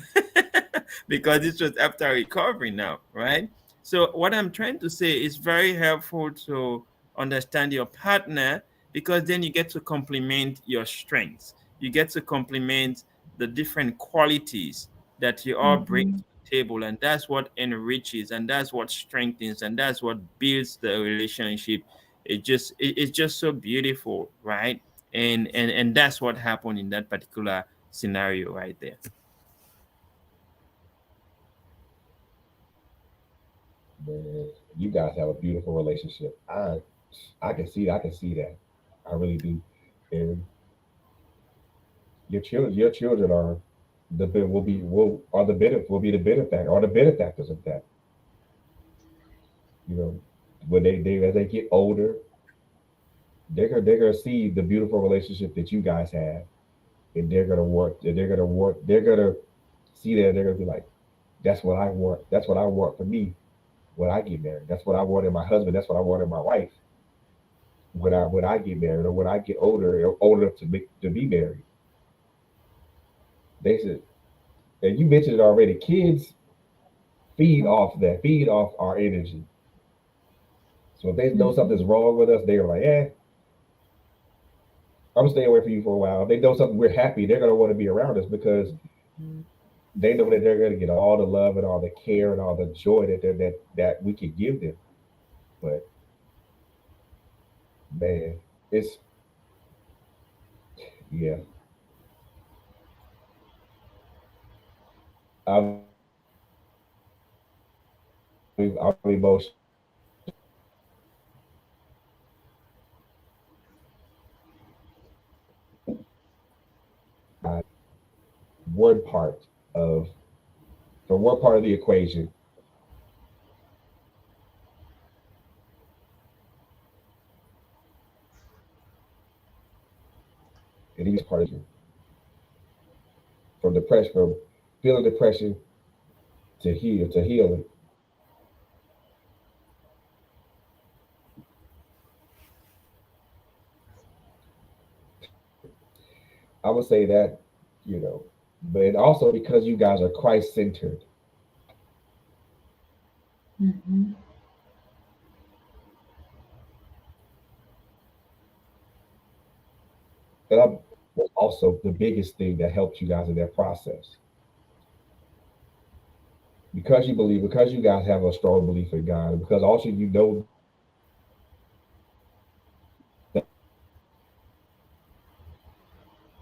because this was after recovery now, right? So, what I'm trying to say is very helpful to understand your partner, because then you get to complement your strengths. You get to complement the different qualities that you all bring Mm-hmm. to the table. And that's what enriches, and that's what strengthens, and that's what builds the relationship. It's just so beautiful, right? And that's what happened in that particular scenario right there. Man, you guys have a beautiful relationship. I can see, I can see that. I really do. And your children are will are the benefit will be the benefactor or the benefactors of that. You know, when they as they get older, they're gonna see the beautiful relationship that you guys have, and they're gonna see that, they're gonna be like, that's what I want. That's what I want for me when I get married. That's what I want in my husband. That's what I want in my wife when I get married, or when I get older, or old enough to be married. They said, and you mentioned it already. Kids feed off our energy. So if they know Mm-hmm. something's wrong with us, they're like, I'm gonna stay away from you for a while. If they know something we're happy, they're gonna want to be around us because they know that they're gonna get all the love and all the care and all the joy that we can give them. But man, it's yeah. I'm emotional. One part of from one part of the equation, and he's part of it. From depression, from feeling depression to healing. I would say that, you know, but also because you guys are Christ centered, Mm-hmm. and was also the biggest thing that helped you guys in that process. Because you guys have a strong belief in God, and because also you know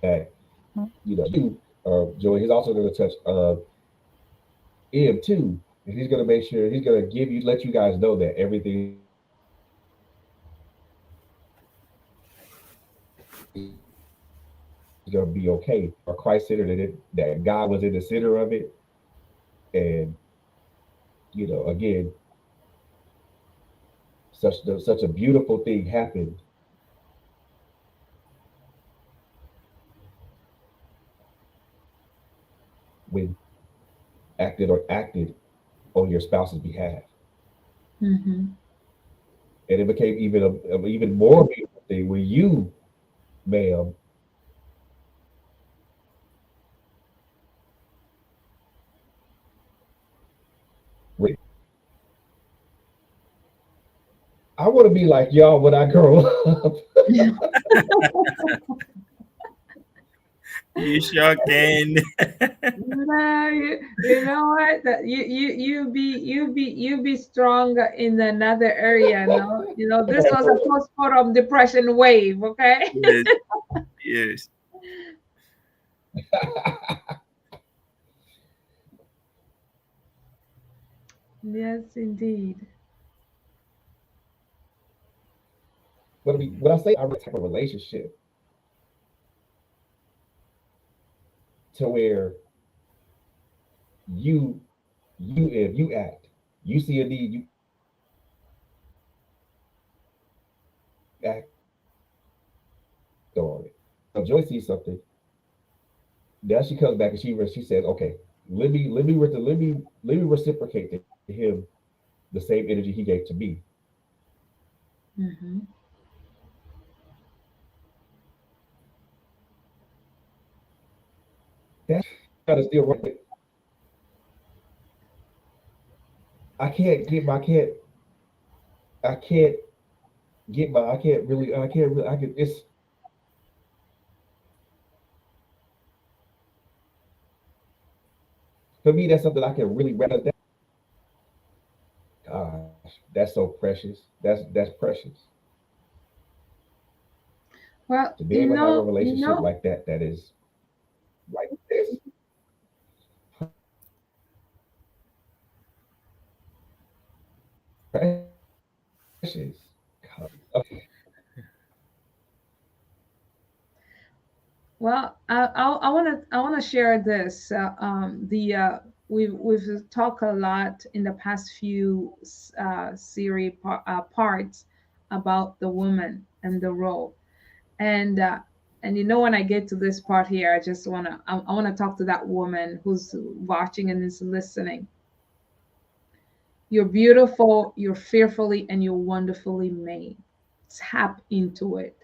that Joey, he's also going to touch him too, and he's going to make sure he's going to let you guys know that everything's going to be okay. Or Christ centered, that God was in the center of it, and again, such a beautiful thing happened when acted on your spouse's behalf, Mm-hmm. and it became even more beautiful thing when you, ma'am, I want to be like y'all when I grow up. You sure can. No, you know what? That you be stronger in another area. No, this was a postpartum depression wave. Okay. Yes, yes. Yes, indeed. When I say I really type of relationship to where you if you act, you see a need, you act on it. So Joy sees something. Now she comes back and she says, okay, let me reciprocate to him the same energy he gave to me. Hmm. That's kind of still right. I can't get my I can it's for me that's something I can really rather that. Gosh, that's so precious. That's precious. Well, To be able to have a relationship like that that is like this precious. Okay. well, I want to share this. We've talked a lot in the past few series parts about the woman and the role, and when I get to this part here, I want to talk to that woman who's watching and is listening. You're beautiful, you're fearfully and you're wonderfully made. Tap into it.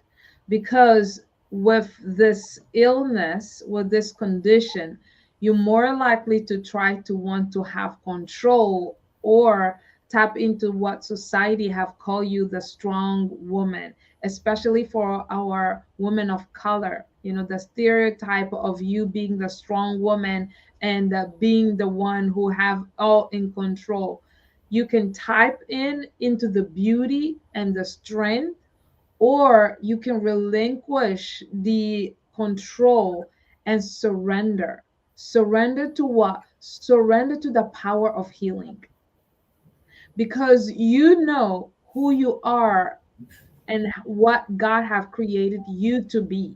Because with this illness, with this condition, you're more likely to try to want to have control or tap into what society have called you the strong woman, especially for our women of color. The stereotype of you being the strong woman and being the one who have all in control. You can type into the beauty and the strength, or you can relinquish the control and surrender. Surrender to what? Surrender to the power of healing, because you know who you are and what God have created you to be.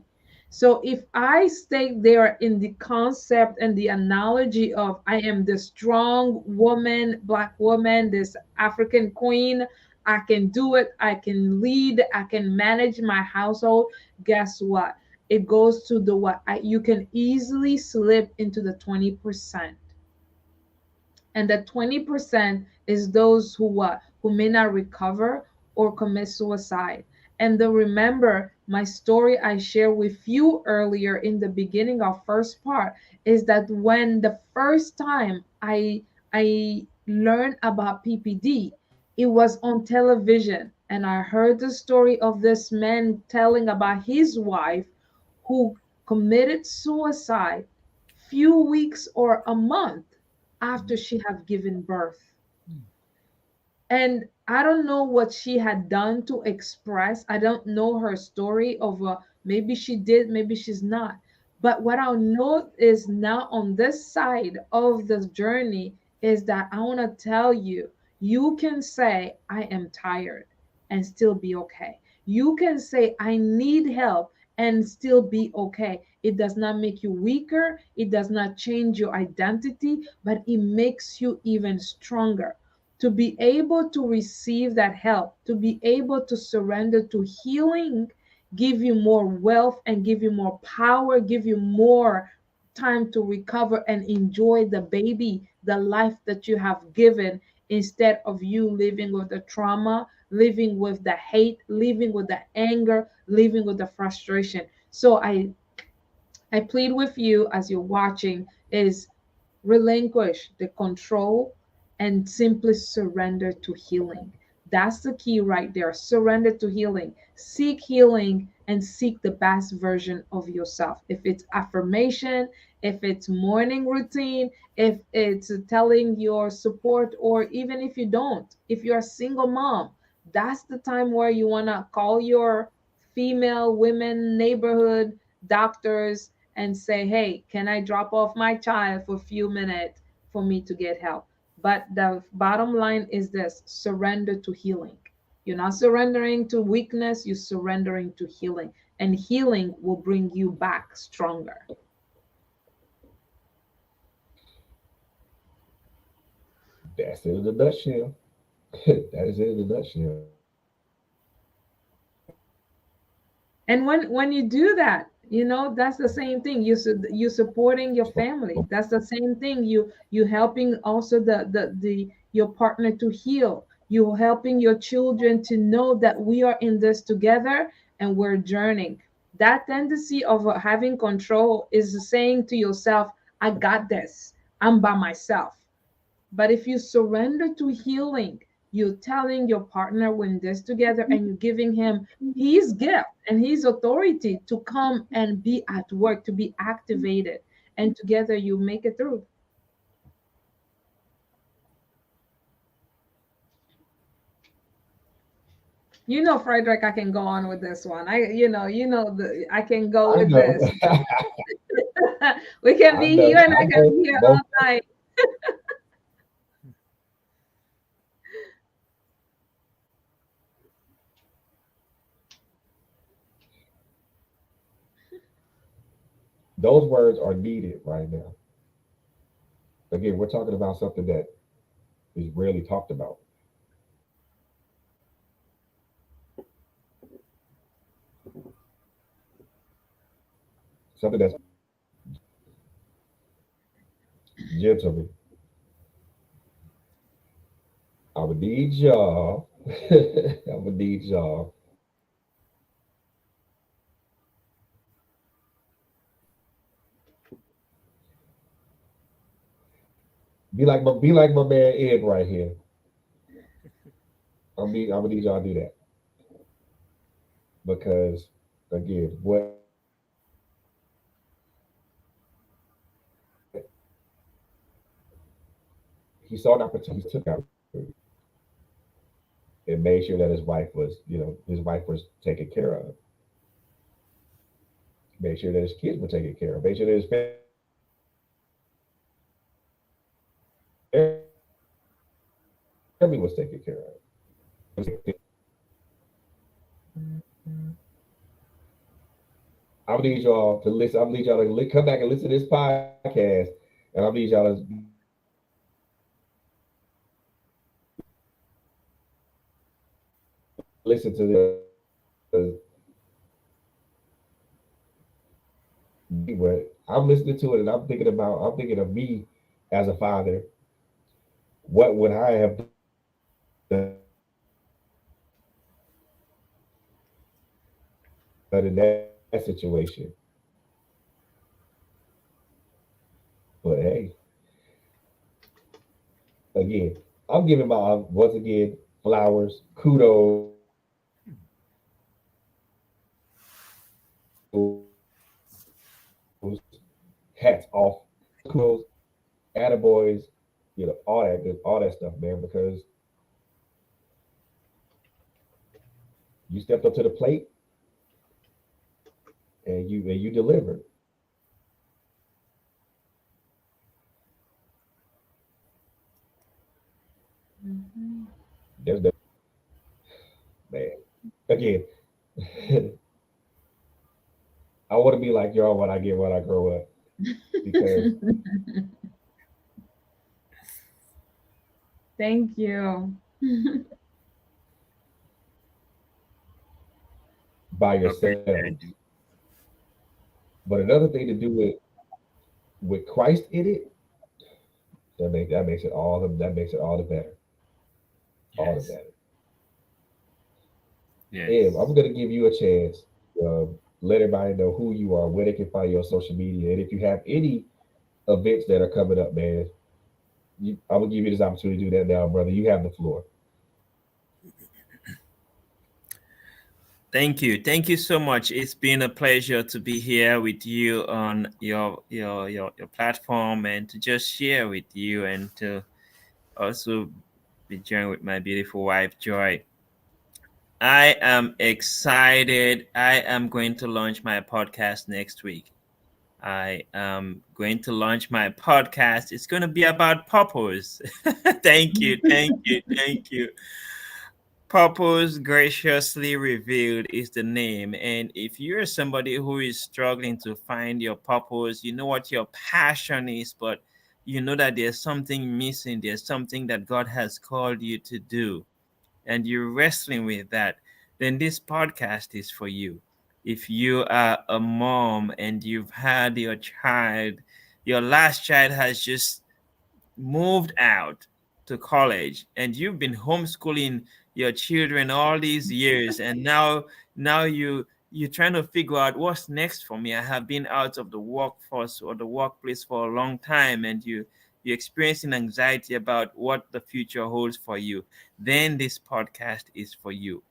So if I stay there in the concept and the analogy of I am the strong woman, black woman, this African queen, I can do it, I can lead, I can manage my household, guess what? It goes to the what? You can easily slip into the 20%, and the 20% is those who what, who may not recover or commit suicide. And then remember my story I shared with you earlier in the beginning of first part, is that when the first time I learned about PPD, it was on television, and I heard the story of this man telling about his wife who committed suicide few weeks or a month after she had given birth. And I don't know what she had done to express. I don't know her story of maybe she did, maybe she's not. But what I know is now on this side of the journey is that I want to tell you, you can say, I am tired and still be okay. You can say, I need help and still be okay. It does not make you weaker, it does not change your identity, but it makes you even stronger to be able to receive that help, to be able to surrender to healing, give you more wealth and give you more power, give you more time to recover and enjoy the baby, the life that you have given, instead of you living with the trauma, living with the hate, living with the anger, living with the frustration. So I plead with you as you're watching is relinquish the control and simply surrender to healing. That's the key right there. Surrender to healing. Seek healing and seek the best version of yourself. If it's affirmation, if it's morning routine, if it's telling your support, or even if you don't, if you're a single mom, that's the time where you want to call your female women neighborhood doctors and say, hey, can I drop off my child for a few minutes for me to get help? But the bottom line is this: surrender to healing. You're not surrendering to weakness, you're surrendering to healing. And healing will bring you back stronger. That's it in a nutshell. That is it in a nutshell. And when you do that, that's the same thing. You supporting your family. That's the same thing. You helping also the your partner to heal. You helping your children to know that we are in this together and we're journeying. That tendency of having control is saying to yourself, I got this, I'm by myself. But if you surrender to healing, you're telling your partner when this together, and you're giving him his gift and his authority to come and be at work, to be activated. And together you make it through. Frederick, I can go on with this one. I can go I with know. this. We can I be know. here and I I can know. be here all Most night. those words are needed right now. Again, we're talking about something that is rarely talked about. Something that's gentlemen. I would need y'all. I would need y'all. Be like my man Ed right here. I'm gonna need y'all to do that because again, what he saw an opportunity, he took out and made sure that his wife was taken care of. Made sure that his kids were taken care of. Made sure that his family was taken care of. I need y'all to listen. I need y'all to come back and listen to this podcast, and I need y'all to listen to the. But I'm listening to it, and I'm thinking of me as a father. What would I have done in that situation? But hey, again, I'm giving my once again flowers, kudos, hats off, kudos, attaboys, all that stuff, man. Because you stepped up to the plate and you delivered. Mhm. There's the man. Again, I want to be like y'all when I grow up because Thank you. by yourselves. Appreciate you. But another thing to do with Christ in it, that makes it all the better, all the Yes. better. And I'm Yes. gonna give you a chance. Let everybody know who you are, where they can find you on social media, and if you have any events that are coming up, man, I'm gonna give you this opportunity to do that now, brother. You have the floor. Thank you so much. It's been a pleasure to be here with you on your platform and to just share with you and to also be joined with my beautiful wife Joy. I am excited. I am going to launch my podcast next week. I am going to launch my podcast. It's going to be about purpose. Thank you, thank you, thank you. Purpose Graciously Revealed is the name. And if you're somebody who is struggling to find your purpose, you know what your passion is, but you know that there's something missing, there's something that God has called you to do, and you're wrestling with that, then this podcast is for you. If you are a mom and you've had your child, your last child has just moved out to college and you've been homeschooling your children all these years, and now you're trying to figure out what's next for me. I have been out of the workforce or the workplace for a long time, and you're experiencing anxiety about what the future holds for you, then this podcast is for you.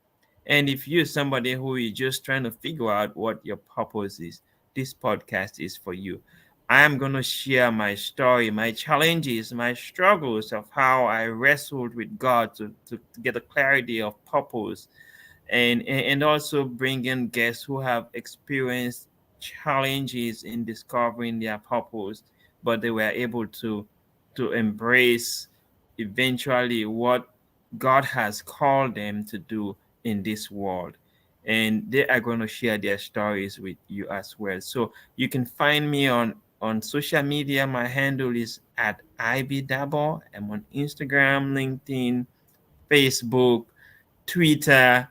And if you're somebody who is just trying to figure out what your purpose is, this podcast is for you. I am going to share my story, my challenges, my struggles of how I wrestled with God to get a clarity of purpose, and also bring in guests who have experienced challenges in discovering their purpose, but they were able to embrace eventually what God has called them to do in this world. And they are going to share their stories with you as well. So you can find me on social media. My handle is at IBDabo. I'm on Instagram, LinkedIn, Facebook, Twitter,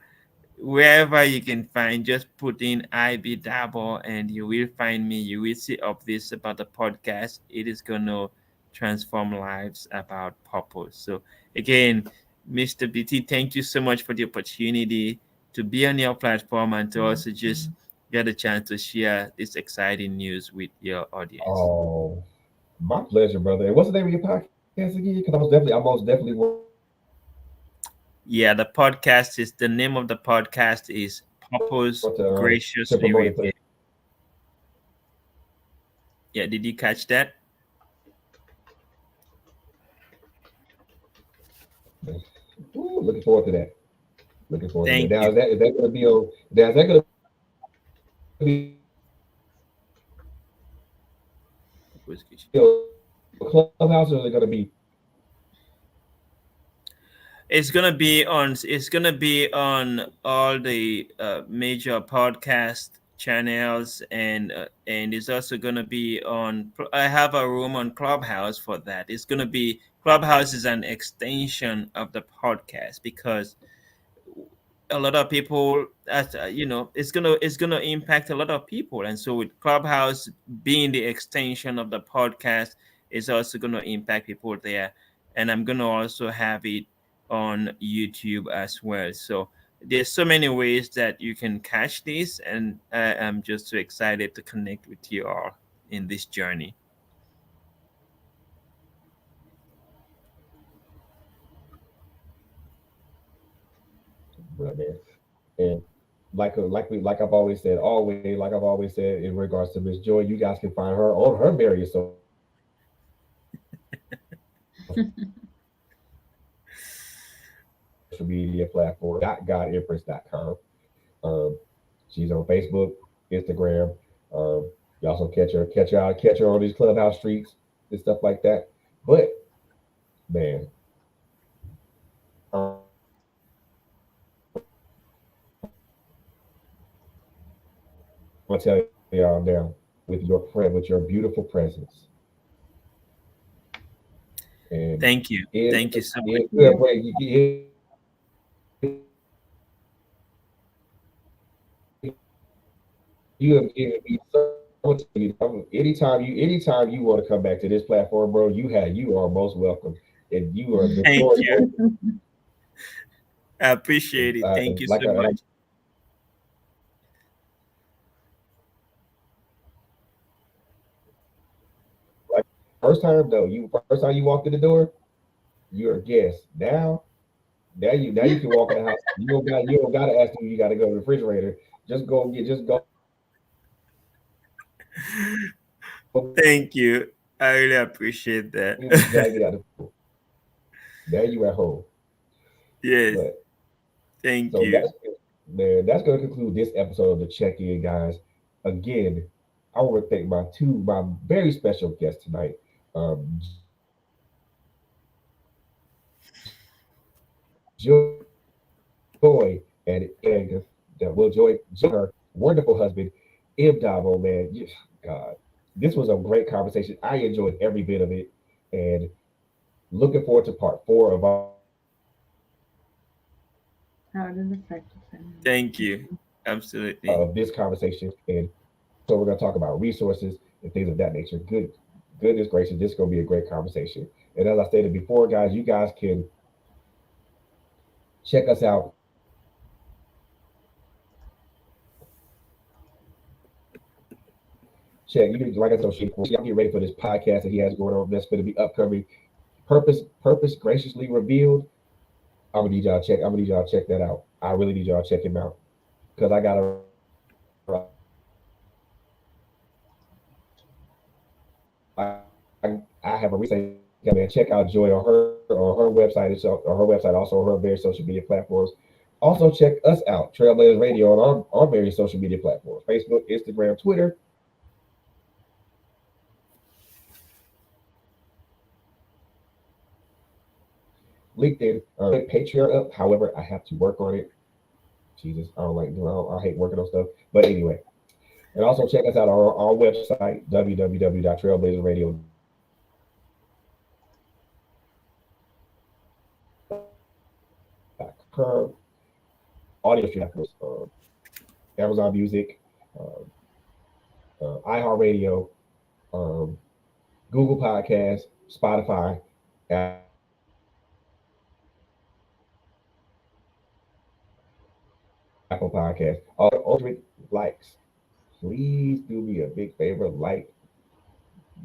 wherever you can find. Just put in IB Dabo and you will find me. You will see up this about the podcast. It is going to transform lives about purpose. So again, Mr. BT, thank you so much for the opportunity to be on your platform and to also just get a chance to share this exciting news with your audience. Oh, my pleasure, brother. And what's the name of your podcast again? Because I most definitely want Yeah, the podcast is the name of the podcast is Purpose to promote Graciously and put it. Revealed. Yeah, did you catch that? Ooh, looking forward to that. Looking forward to that. Thank Now, you. is that going to be on? Now, is that going to be on Clubhouse, or is it going to be on It's gonna be on all the major podcast channels, and it's also gonna be on. I have a room on Clubhouse for that. It's gonna be Clubhouse is an extension of the podcast because a lot of people, as it's gonna impact a lot of people, and so with Clubhouse being the extension of the podcast, it's also gonna impact people there. And I'm gonna also have it on YouTube as well. So there's so many ways that you can catch this, and I'm just so excited to connect with you all in this journey. brother. And like I've always said in regards to Miss Joy, you guys can find her on her various social media platforms. Godempress.com. Um, she's on Facebook, Instagram. You also catch her on these clubhouse streets and stuff like that. But man, I'm gonna tell y'all now with your beautiful presence, and Thank you. it Thank you so much. it could bring you have given me so much. Anytime you want to come back to this platform, bro, you are most welcome, and you are the Thank door is you. open. I appreciate it. Thank you so And much. like first time you walked in the door, you're a guest. Now Now you can walk in the house. You don't gotta ask me. You gotta go to the refrigerator. Just go Thank you. I really appreciate that. and drag it out the There you at home. Yes, But thank so you. that's gonna conclude this episode of the check-in, guys. Again, I want to thank my very special guests tonight, Joy and Joy, her wonderful husband, M. Dabo, man. God, this was a great conversation. I enjoyed every bit of it, and looking forward to part four of our conversation. How does it affect the family? Thank you. And Absolutely. so we're going to talk about resources and things of that nature. Goodness gracious, this is going to be a great conversation. And as I stated before, guys, you guys can check us out. Check you can, like I said, y'all get ready for this podcast that he has going on. That's going to be upcoming. Purpose graciously revealed. I'm gonna need y'all to check that out. I really need y'all to check him out because I have a recent man. Check out Joy on her website. It's on her website, also on her various social media platforms. Also check us out, Trailblazers Radio, on our various social media platforms: Facebook, Instagram, Twitter, LinkedIn, Patreon up. However, I have to work on it. Jesus, I don't like doing. I hate working on stuff. But anyway, and also check us out on our website, www.trailblazerradio.com. Audio stream Amazon Music, uh, iHeartRadio, um, Google Podcasts, Spotify, Apple Podcasts, all likes. Please do me a big favor, like.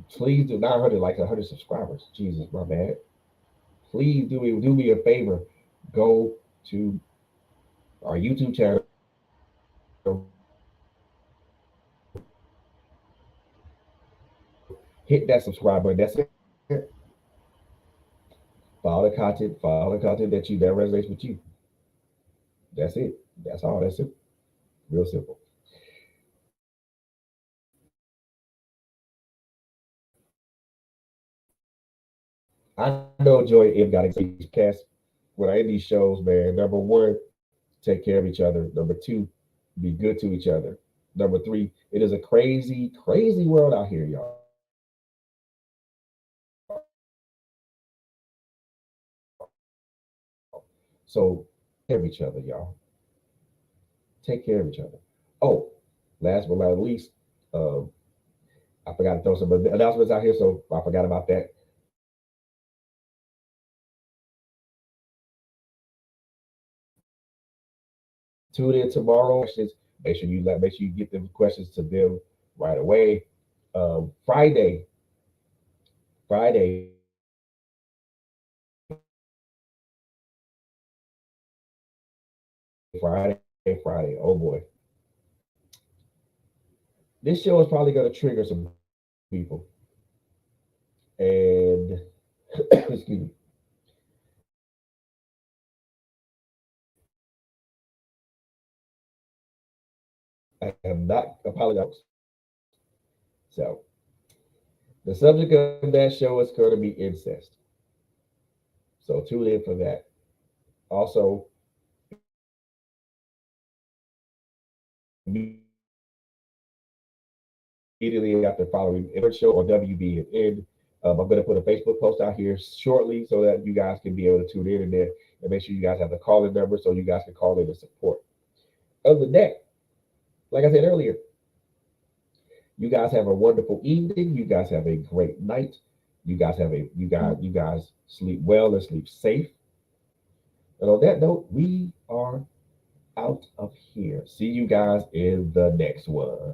Please do 900 likes, 100 subscribers. Jesus, my bad. Please do me a favor. Go to our YouTube channel, hit that subscribe button. That's it. Follow the content that resonates with you. That's it. That's all. That's it. Real simple. I know Joy M got a cast when I end these shows, man. Number one, take care of each other. Number two, be good to each other. Number three, it is a crazy, crazy world out here, y'all. So take care of each other, y'all. Take care of each other. Oh, last but not least, um, I forgot to throw some announcements out here, so I forgot about that. Tune in tomorrow. Make sure you get them questions to them right away. Friday, Friday, Friday. Oh boy, this show is probably going to trigger some people. And excuse me, I am not apologizing. So the subject of that show is going to be incest. So tune in for that. Also, immediately after following every show on WBN. I'm going to put a Facebook post out here shortly so that you guys can be able to tune in there and make sure you guys have the calling number so you guys can call in and support. Other than that, like I said earlier, you guys have a wonderful evening. You guys have a great night. You guys sleep well and sleep safe. And on that note, we are out of here. See you guys in the next one.